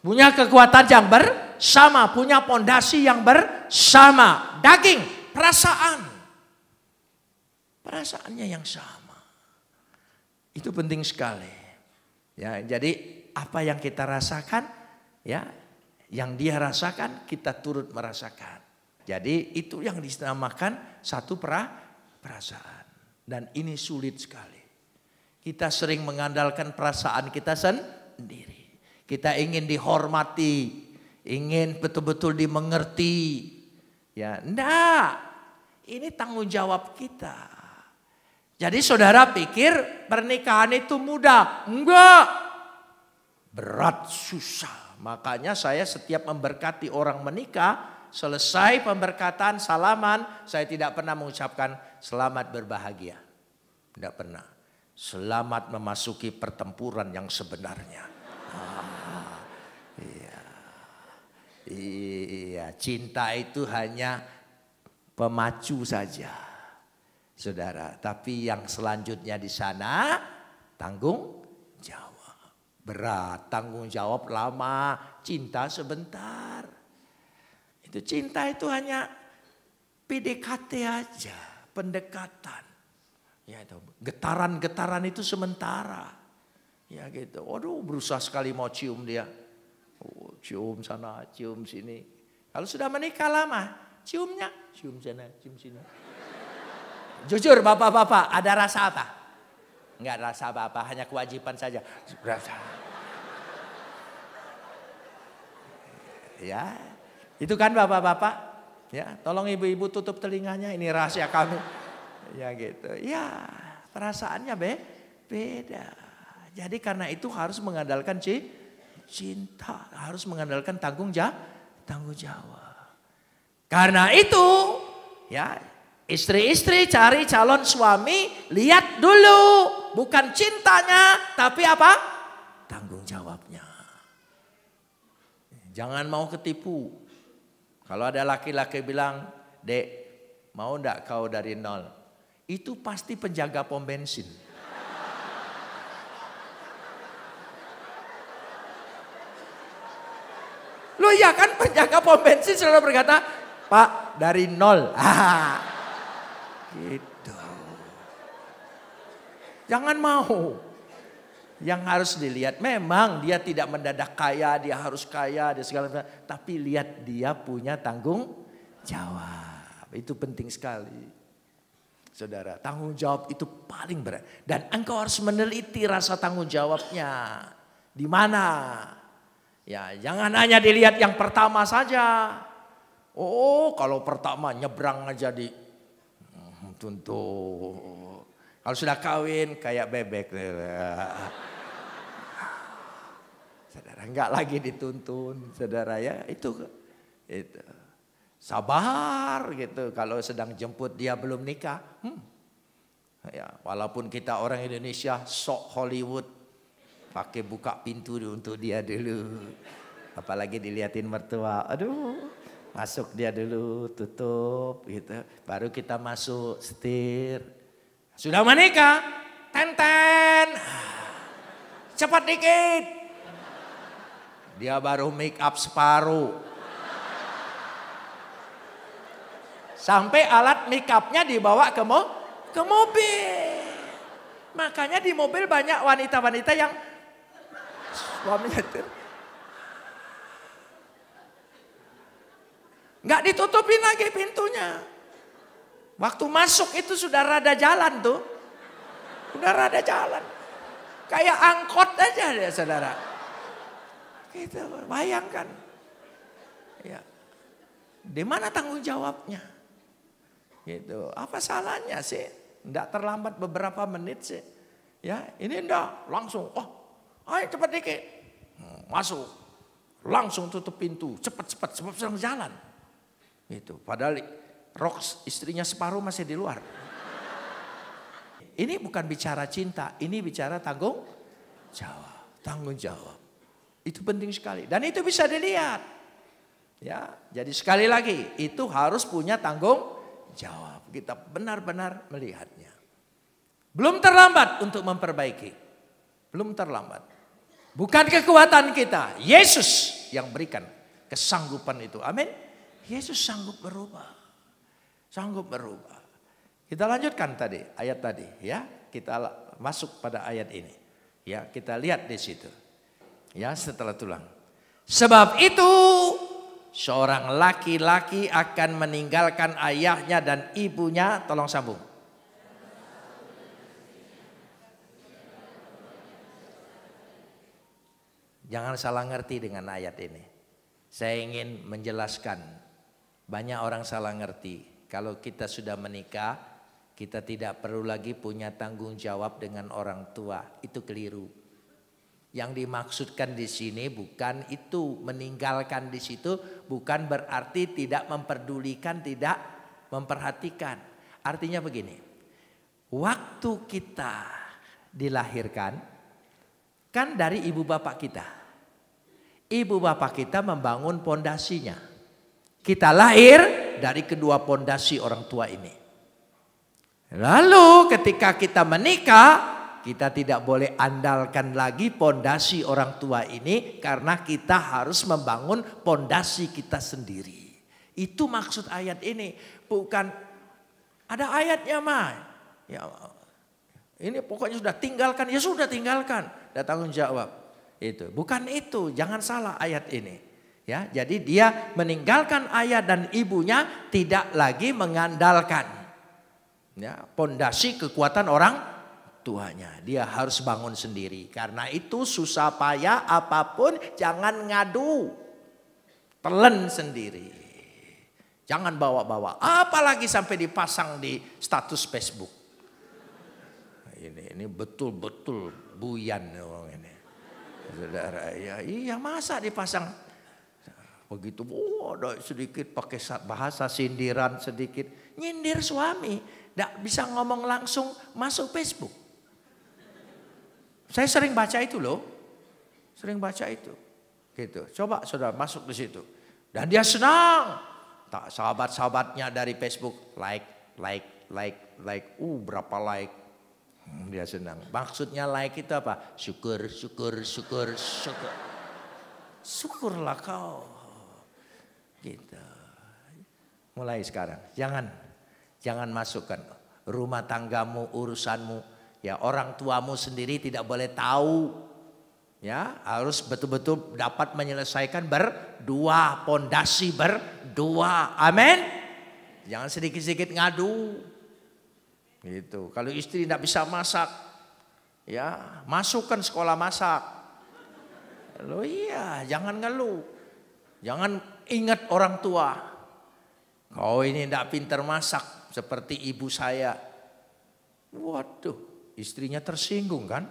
D: Punya kekuatan yang bersama. Punya pondasi yang bersama. Daging. Perasaan. Perasaannya yang sama. Itu penting sekali. Ya, jadi apa yang kita rasakan, ya, yang dia rasakan kita turut merasakan. Jadi itu yang dinamakan satu perasaan. Dan ini sulit sekali. Kita sering mengandalkan perasaan kita sendiri. Kita ingin dihormati, ingin betul-betul dimengerti. Ya, enggak. Ini tanggung jawab kita. Jadi saudara pikir pernikahan itu mudah. Enggak. Berat, susah. Makanya saya setiap memberkati orang menikah, selesai pemberkatan salaman, saya tidak pernah mengucapkan selamat berbahagia. Tidak pernah. Selamat memasuki pertempuran yang sebenarnya. Iya, cinta itu hanya pemacu saja. Saudara, tapi yang selanjutnya di sana tanggung jawab. Berat, tanggung jawab lama, cinta sebentar. Itu cinta itu hanya PDKT aja, pendekatan. Ya itu, getaran-getaran itu sementara. Ya gitu. Waduh, berusaha sekali mau cium dia. Oh, cium sana, cium sini. Kalau sudah menikah lama, ciumnya, cium sana, cium sini. Jujur bapak-bapak, ada rasa apa? Enggak rasa apa-apa, hanya kewajiban saja. Ya, itu kan bapak-bapak. Ya, tolong ibu-ibu tutup telinganya, ini rahasia kami. Ya gitu. Ya, perasaannya beda. Jadi karena itu harus mengandalkan cinta, harus mengandalkan tanggung jawab. Karena itu, ya. Istri-istri cari calon suami, lihat dulu. Bukan cintanya, tapi apa? Tanggung jawabnya. Jangan mau ketipu. Kalau ada laki-laki bilang, Dek, mau enggak kau dari nol? Itu pasti penjaga pom bensin. Loh ya kan penjaga pom bensin selalu berkata, Pak dari nol. Gitu. Jangan mau. Yang harus dilihat memang dia tidak mendadak kaya, dia harus kaya, dia segala macam. Tapi lihat dia punya tanggung jawab. Itu penting sekali. Saudara, tanggung jawab itu paling berat. Dan engkau harus meneliti rasa tanggung jawabnya. Di mana? Ya, jangan hanya dilihat yang pertama saja. Oh, kalau pertama nyebrang aja di tuntut. Kalau sudah kawin kayak bebek. Saudara, enggak lagi dituntun, saudara ya. Itu. Sabar gitu kalau sedang jemput dia belum nikah. Ya, walaupun kita orang Indonesia sok Hollywood, pakai buka pintu untuk dia dulu. Apalagi diliatin mertua. Aduh, masuk dia dulu, tutup gitu. Baru kita masuk, setir. Sudah menikah, tenten. Cepat dikit. Dia baru make up separuh. Sampai alat make upnya dibawa ke mobil. Makanya di mobil banyak wanita-wanita yang suaminya nggak ditutupin lagi pintunya. Waktu masuk itu sudah rada jalan tuh. Udah rada jalan. Kayak angkot aja deh saudara. Gitu, bayangkan. Ya. Di mana tanggung jawabnya? Gitu. Apa salahnya sih? Enggak terlambat beberapa menit sih. Ya, ini enggak langsung. Oh, ayo cepat dikit. Masuk. Langsung tutup pintu. Cepat sedang jalan. Gitu. Padahal Rox istrinya separuh masih di luar. Ini bukan bicara cinta, ini bicara tanggung jawab. Tanggung jawab. Itu penting sekali dan itu bisa dilihat. Ya, jadi sekali lagi itu harus punya tanggung jawab. Kita benar-benar melihatnya. Belum terlambat untuk memperbaiki. Belum terlambat. Bukan kekuatan kita. Yesus yang berikan kesanggupan itu. Amin. Yesus sanggup berubah. Sanggup berubah. Kita lanjutkan tadi. Ayat tadi. Ya, kita masuk pada ayat ini. Ya, kita lihat di situ. Ya, setelah tulang. Sebab itu seorang laki-laki akan meninggalkan ayahnya dan ibunya. Tolong sambung. Jangan salah ngerti dengan ayat ini. Saya ingin menjelaskan. Banyak orang salah ngerti. Kalau kita sudah menikah, kita tidak perlu lagi punya tanggung jawab dengan orang tua. Itu keliru. Yang dimaksudkan di sini bukan itu, meninggalkan di situ bukan berarti tidak memperdulikan, tidak memperhatikan. Artinya begini, waktu kita dilahirkan kan dari ibu bapak kita. Ibu bapak kita membangun pondasinya. Kita lahir dari kedua pondasi orang tua ini. Lalu ketika kita menikah, kita tidak boleh andalkan lagi pondasi orang tua ini karena kita harus membangun pondasi kita sendiri. Itu maksud ayat ini. Bukan ada ayatnya mah. Ya, ini pokoknya sudah tinggalkan, ya sudah tinggalkan. Ada tanggung jawab. Itu bukan itu, jangan salah ayat ini. Ya, jadi dia meninggalkan ayah dan ibunya, tidak lagi mengandalkan ya, pondasi kekuatan orang tuanya. Dia harus bangun sendiri. Karena itu susah payah apapun jangan ngadu. Telan sendiri. Jangan bawa-bawa. Apalagi sampai dipasang di status Facebook. Ini betul-betul buyan orang ini. Saudara, ya iya masa dipasang begitu. Oh, ada sedikit pakai bahasa sindiran sedikit. Nyindir suami. Tidak bisa ngomong langsung masuk Facebook. Saya sering baca itu loh. Sering baca itu. Gitu. Coba saudara masuk di situ. Dan dia senang. Tak sahabat-sahabatnya dari Facebook like. Berapa like. Dia senang. Maksudnya like itu apa? Syukur. Syukurlah kau. Gitu. Mulai sekarang. Jangan masukkan rumah tanggamu, urusanmu. Ya, orang tuamu sendiri tidak boleh tahu. Ya, harus betul-betul dapat menyelesaikan berdua, pondasi berdua. Amin. Jangan sedikit-sedikit ngadu. Gitu. Kalau istri tidak bisa masak, ya masukkan sekolah masak. Loh iya, jangan ngeluh. Jangan ingat orang tua. Kau ini tidak pintar masak seperti ibu saya. Waduh, istrinya tersinggung kan?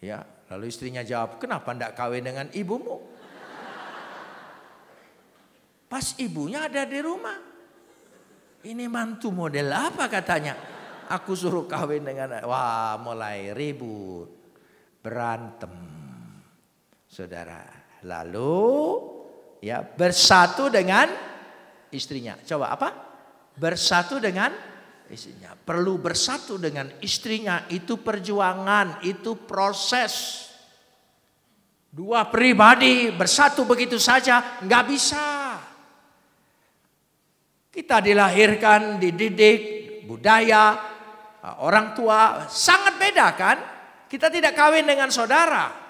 D: Ya, lalu istrinya jawab, kenapa tidak kawin dengan ibumu? Pas ibunya ada di rumah. Ini mantu model apa katanya? Aku suruh kawin dengan, wah mulai ribut, berantem. Saudara, lalu ya bersatu dengan istrinya. Coba apa? Bersatu dengan istrinya. Perlu bersatu dengan istrinya, itu perjuangan, itu proses. Dua pribadi bersatu begitu saja nggak bisa. Kita dilahirkan, dididik, budaya, orang tua sangat beda kan? Kita tidak kawin dengan saudara.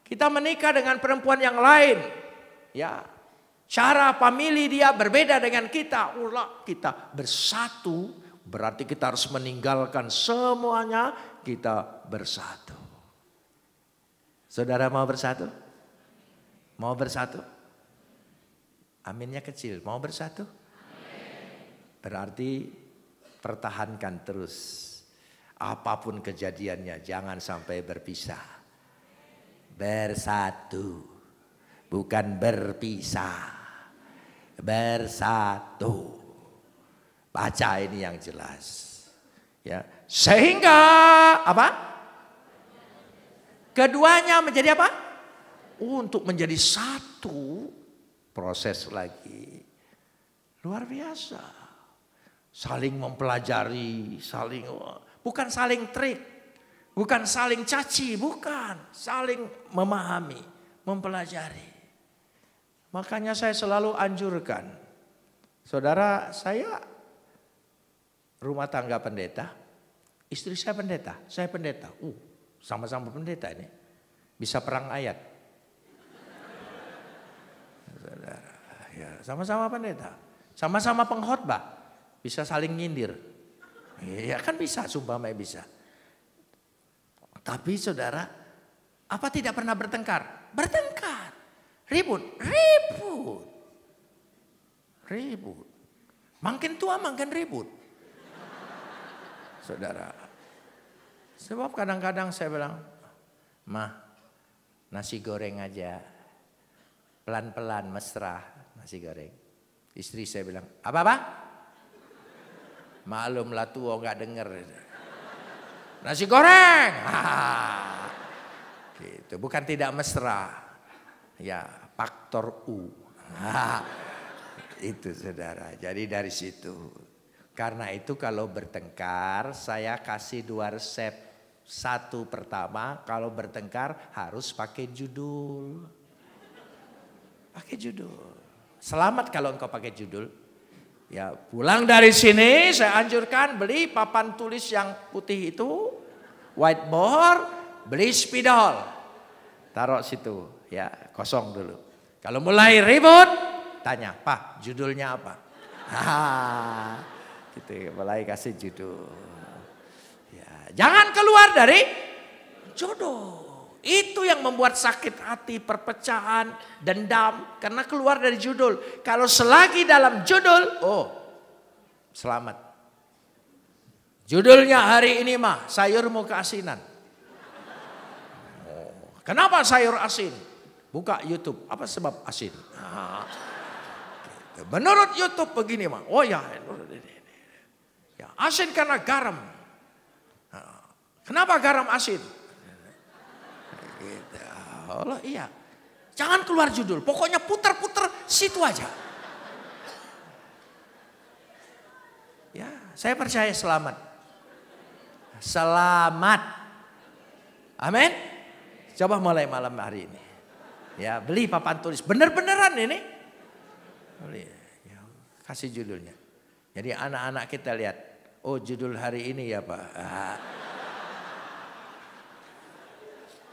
D: Kita menikah dengan perempuan yang lain. Ya, cara famili dia berbeda dengan kita. Ulah kita bersatu, berarti kita harus meninggalkan semuanya, kita bersatu. Saudara mau bersatu? Mau bersatu? Aminnya kecil, mau bersatu? Berarti pertahankan terus. Apapun kejadiannya, jangan sampai berpisah. Bersatu, bukan berpisah. Bersatu. Baca ini yang jelas. Ya, sehingga apa? Keduanya menjadi apa? Untuk menjadi satu, proses lagi. Luar biasa. Saling mempelajari, bukan saling trik, bukan saling caci, bukan, saling memahami, mempelajari. Makanya saya selalu anjurkan, saudara saya rumah tangga pendeta, istri saya pendeta, sama-sama pendeta ini, bisa perang ayat. Saudara, ya, sama-sama pendeta, sama-sama pengkhotbah. Bisa saling nyindir. Ya kan bisa, sumpah bisa. Tapi saudara, apa tidak pernah bertengkar? Bertengkar. Ribut. Makin tua makin ribut. Saudara. Sebab kadang-kadang saya bilang, "Mah, nasi goreng aja. Pelan-pelan mesra nasi goreng." Istri saya bilang, "Apa-apa?" Maklumlah tua nggak denger. Nasi goreng. Gitu. Bukan tidak mesra. Ya, faktor U. Itu saudara. Jadi dari situ. Karena itu kalau bertengkar saya kasih 2 resep. Satu pertama, kalau bertengkar harus pakai judul. Pakai judul. Selamat kalau engkau pakai judul. Ya, pulang dari sini saya anjurkan beli papan tulis yang putih itu, whiteboard, beli spidol, taruh situ, ya kosong dulu. Kalau mulai ribut, tanya, "Pak, judulnya apa?" Gitu, mulai kasih judul. Ya, jangan keluar dari judul. Itu yang membuat sakit hati, perpecahan, dendam. Karena keluar dari judul. Kalau selagi dalam judul, oh selamat. Judulnya hari ini mah sayurmu keasinan. Oh, kenapa sayur asin? Buka YouTube, apa sebab asin? Menurut YouTube begini mah. Oh ya, asin karena garam. Kenapa garam asin? Allah iya. Jangan keluar judul. Pokoknya putar-putar situ aja. Ya, saya percaya selamat. Selamat. Amin. Coba mulai malam hari ini. Ya, beli papan tulis. Bener-beneran ini. Beli. Ya, kasih judulnya. Jadi anak-anak kita lihat. Oh, judul hari ini ya Pak.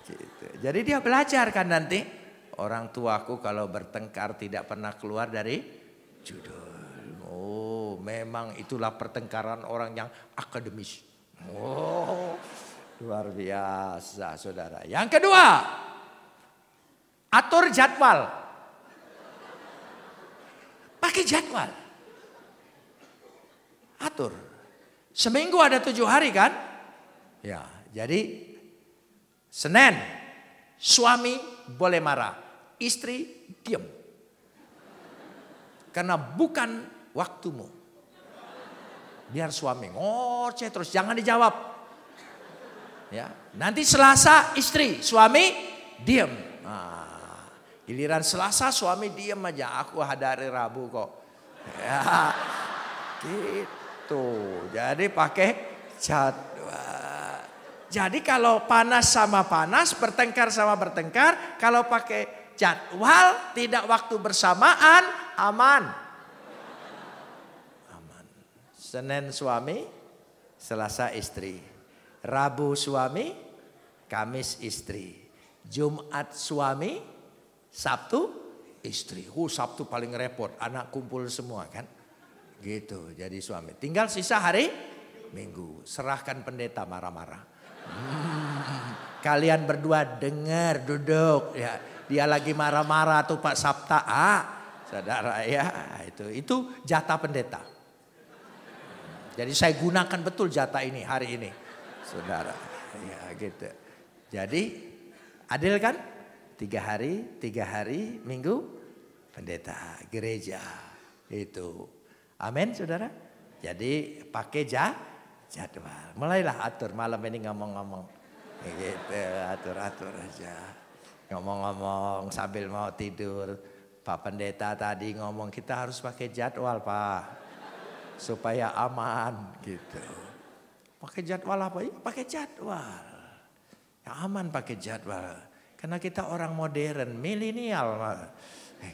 D: Gitu. Jadi dia belajar kan nanti. Orang tuaku kalau bertengkar tidak pernah keluar dari judul. Oh, memang itulah pertengkaran orang yang akademis. Oh, luar biasa saudara. Yang kedua, atur jadwal. Pakai jadwal. Atur. Seminggu ada 7 hari kan? Ya, jadi Senin, suami boleh marah, istri diam. Karena bukan waktumu. Biar suami ngoceh terus, jangan dijawab. Ya, nanti Selasa istri, suami diam. Nah, giliran Selasa suami diam aja, aku hari Rabu kok. Ya, gitu. Jadi pakai jadwal. Jadi kalau panas sama panas, bertengkar sama bertengkar, kalau pakai jadwal, tidak waktu bersamaan, aman. Aman. Senin suami, Selasa istri. Rabu suami, Kamis istri. Jumat suami, Sabtu istri. Sabtu paling repot, anak kumpul semua kan. Gitu, jadi suami. Tinggal sisa hari Minggu, serahkan pendeta marah-marah. Kalian berdua dengar, duduk ya. Dia lagi marah-marah tuh Pak Sabta. Saudara ya, itu jatah pendeta. Jadi saya gunakan betul jatah ini hari ini. Saudara, ya gitu. Jadi adil kan? 3 hari Minggu pendeta gereja. Itu. Amin saudara. Jadi pakai jadwal. Mulailah atur malam ini ngomong-ngomong. Gitu, atur-atur aja. Ngomong-ngomong sambil mau tidur. Pak Pendeta tadi ngomong kita harus pakai jadwal Pak. Supaya aman gitu. Pakai jadwal apa? Ya, pakai jadwal. Ya, aman pakai jadwal. Karena kita orang modern, milenial.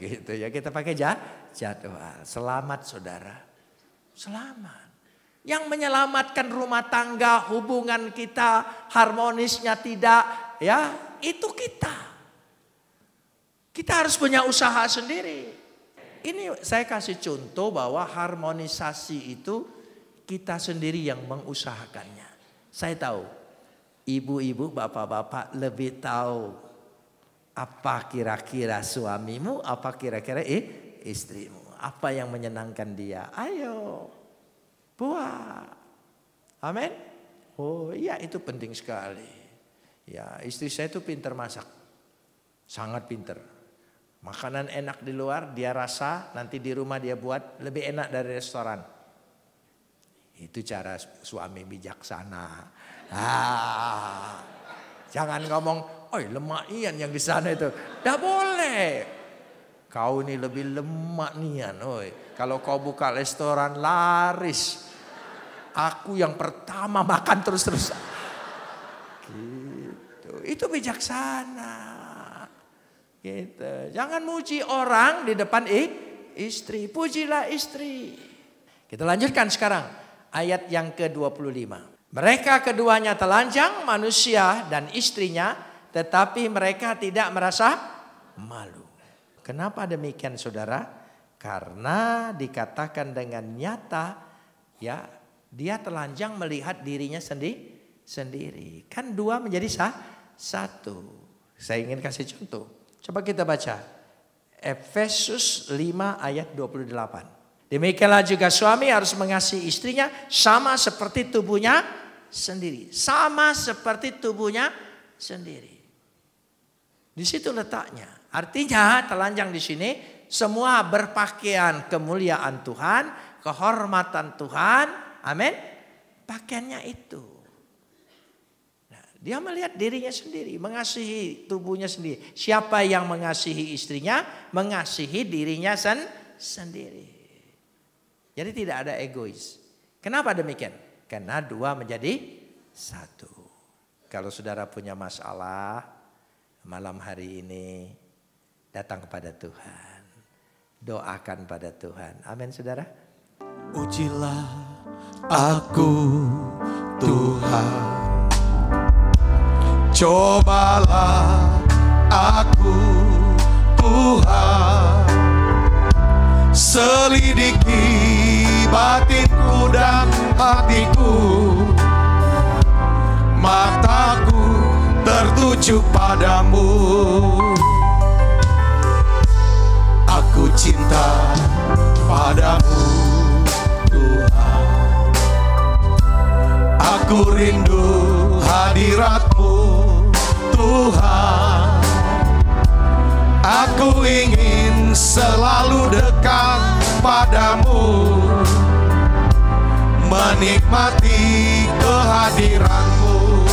D: Gitu ya, kita pakai jadwal. Selamat saudara. Selamat. Yang menyelamatkan rumah tangga, hubungan kita, harmonisnya tidak, ya itu kita. Kita harus punya usaha sendiri. Ini saya kasih contoh bahwa harmonisasi itu kita sendiri yang mengusahakannya. Saya tahu, ibu-ibu, bapak-bapak lebih tahu apa kira-kira suamimu, apa kira-kira istrimu, apa yang menyenangkan dia. Ayo. Buat. Amin. Oh iya itu penting sekali. Ya istri saya itu pintar masak. Sangat pintar. Makanan enak di luar dia rasa nanti di rumah dia buat lebih enak dari restoran. Itu cara suami bijaksana. Jangan ngomong, oi lemak nian yang di sana itu. Dah boleh. Kau ini lebih lemak nian. Oi. Kalau kau buka restoran laris. Aku yang pertama makan terus-terusan. Gitu. Itu bijaksana. Gitu. Jangan muji orang di depan istri. Pujilah istri. Kita lanjutkan sekarang. Ayat yang ke-25. Mereka keduanya telanjang, manusia dan istrinya. Tetapi mereka tidak merasa malu. Kenapa demikian saudara? Karena dikatakan dengan nyata ya. Dia telanjang melihat dirinya sendiri. Kan 2 menjadi 1. Saya ingin kasih contoh. Coba kita baca. Efesus 5 ayat 28. Demikianlah juga suami harus mengasihi istrinya sama seperti tubuhnya sendiri. Sama seperti tubuhnya sendiri. Di situ letaknya. Artinya telanjang di sini semua berpakaian kemuliaan Tuhan, kehormatan Tuhan. Amin. Pakaiannya itu. Nah, dia melihat dirinya sendiri. Mengasihi tubuhnya sendiri. Siapa yang mengasihi istrinya. Mengasihi dirinya sendiri. Jadi tidak ada egois. Kenapa demikian? Karena 2 menjadi 1. Kalau saudara punya masalah. Malam hari ini. Datang kepada Tuhan. Doakan pada Tuhan. Amin saudara.
C: Ujilah aku Tuhan,
B: Cobalah aku Tuhan, selidiki batinku dan hatiku, mataku tertuju padamu. Aku cinta padamu Tuhan, aku rindu hadirat-Mu Tuhan. Aku ingin selalu dekat padamu, menikmati kehadiran-Mu.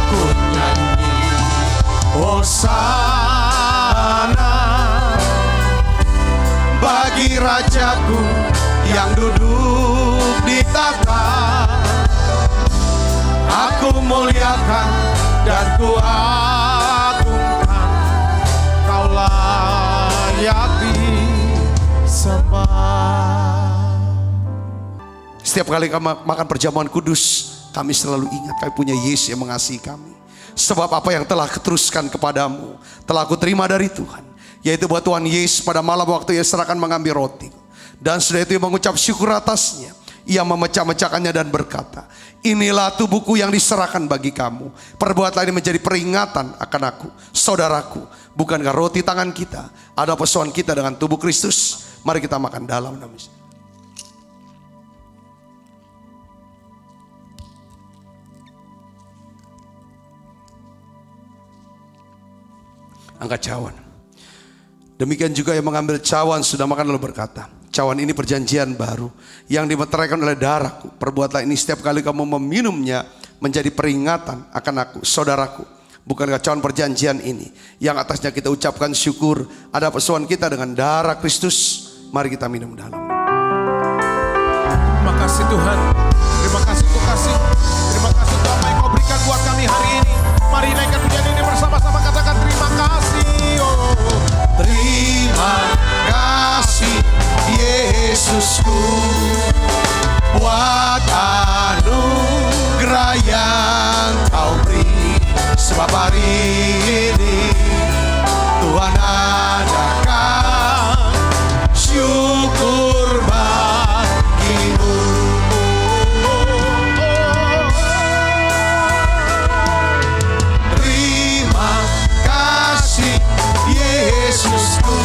B: Ku nyanyi Hosana bagi Rajaku yang duduk di tahta. Aku muliakan dan ku agungkan, Kau layak disembah. Setiap kali kami makan perjamuan kudus, kami selalu ingat kami punya Yesus yang mengasihi kami. Sebab apa yang telah kuteruskan kepadamu telah aku terima dari Tuhan, yaitu bahwa Tuhan Yesus pada malam waktu Ia serahkan mengambil roti, dan sudah itu Ia mengucap syukur atasnya. Ia memecah-mecahkannya dan berkata, inilah tubuhku yang diserahkan bagi kamu. Perbuatlah ini menjadi peringatan akan aku, saudaraku. Bukankah roti tangan kita ada persoalan kita dengan tubuh Kristus? Mari kita makan dalam nama Yesus. Angkat cawan. Demikian juga yang mengambil cawan sudah makan lalu berkata, cawan ini perjanjian baru yang dimeteraikan oleh darahku. Perbuatlah ini setiap kali kamu meminumnya menjadi peringatan akan aku, saudaraku. Bukankah cawan perjanjian ini yang atasnya kita ucapkan syukur ada persoalan kita dengan darah Kristus? Mari kita minum dalam.
C: Terima kasih Tuhan, terima kasih untuk kasih, terima kasih untuk apa yang Kau berikan buat kami hari ini. Mari naikkan pujian ini bersama-sama, katakan terima kasih. Oh,
B: terima kasih Yesusku buat anugerah yang Kau beri. Sebab hari ini Tuhan adakan syukur bagimu. Terima kasih Yesusku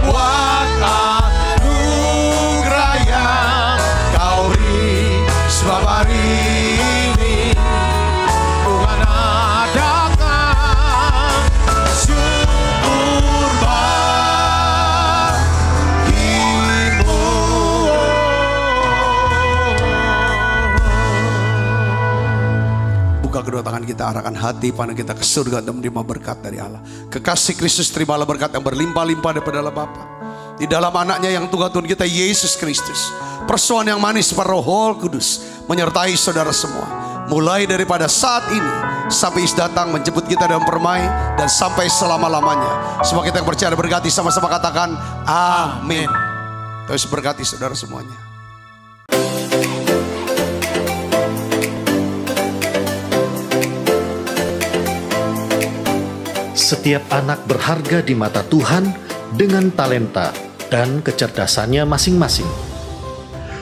B: buat anugerah yang Kau beri. Sebab hari ini Tuhan adakan syukur bagimu. Buka kedua tangan kita, arahkan hati pandang kita ke surga untuk menerima berkat dari Allah. Kekasih Kristus, terimalah berkat yang berlimpah-limpah daripada Allah Bapa, di dalam anaknya yang Tuhan kita Yesus Kristus. Persoalan yang manis pada Roh Kudus menyertai saudara semua, mulai daripada saat ini sampai Yesus datang menjemput kita dalam permai dan sampai selama-lamanya. Semua kita yang percaya berkati sama-sama katakan amin. Terus berkati saudara semuanya.
E: Setiap anak berharga di mata Tuhan dengan talenta dan kecerdasannya masing-masing.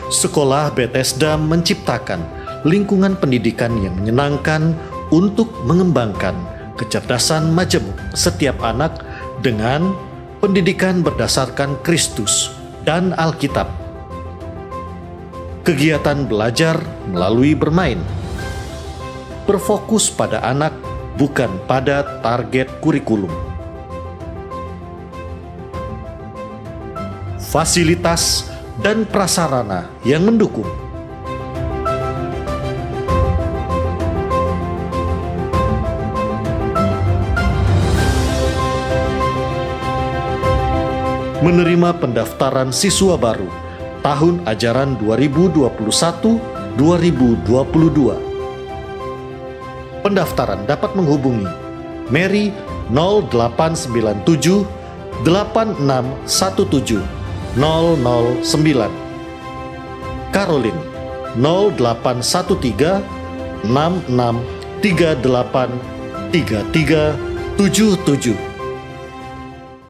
E: Sekolah Bethesda menciptakan lingkungan pendidikan yang menyenangkan untuk mengembangkan kecerdasan majemuk setiap anak dengan pendidikan berdasarkan Kristus dan Alkitab. Kegiatan belajar melalui bermain, berfokus pada anak bukan pada target kurikulum. Fasilitas dan prasarana yang mendukung. Menerima pendaftaran siswa baru tahun ajaran 2021-2022. Pendaftaran dapat menghubungi Mary 0897 8617 009, Caroline 0813 66 38 33 77.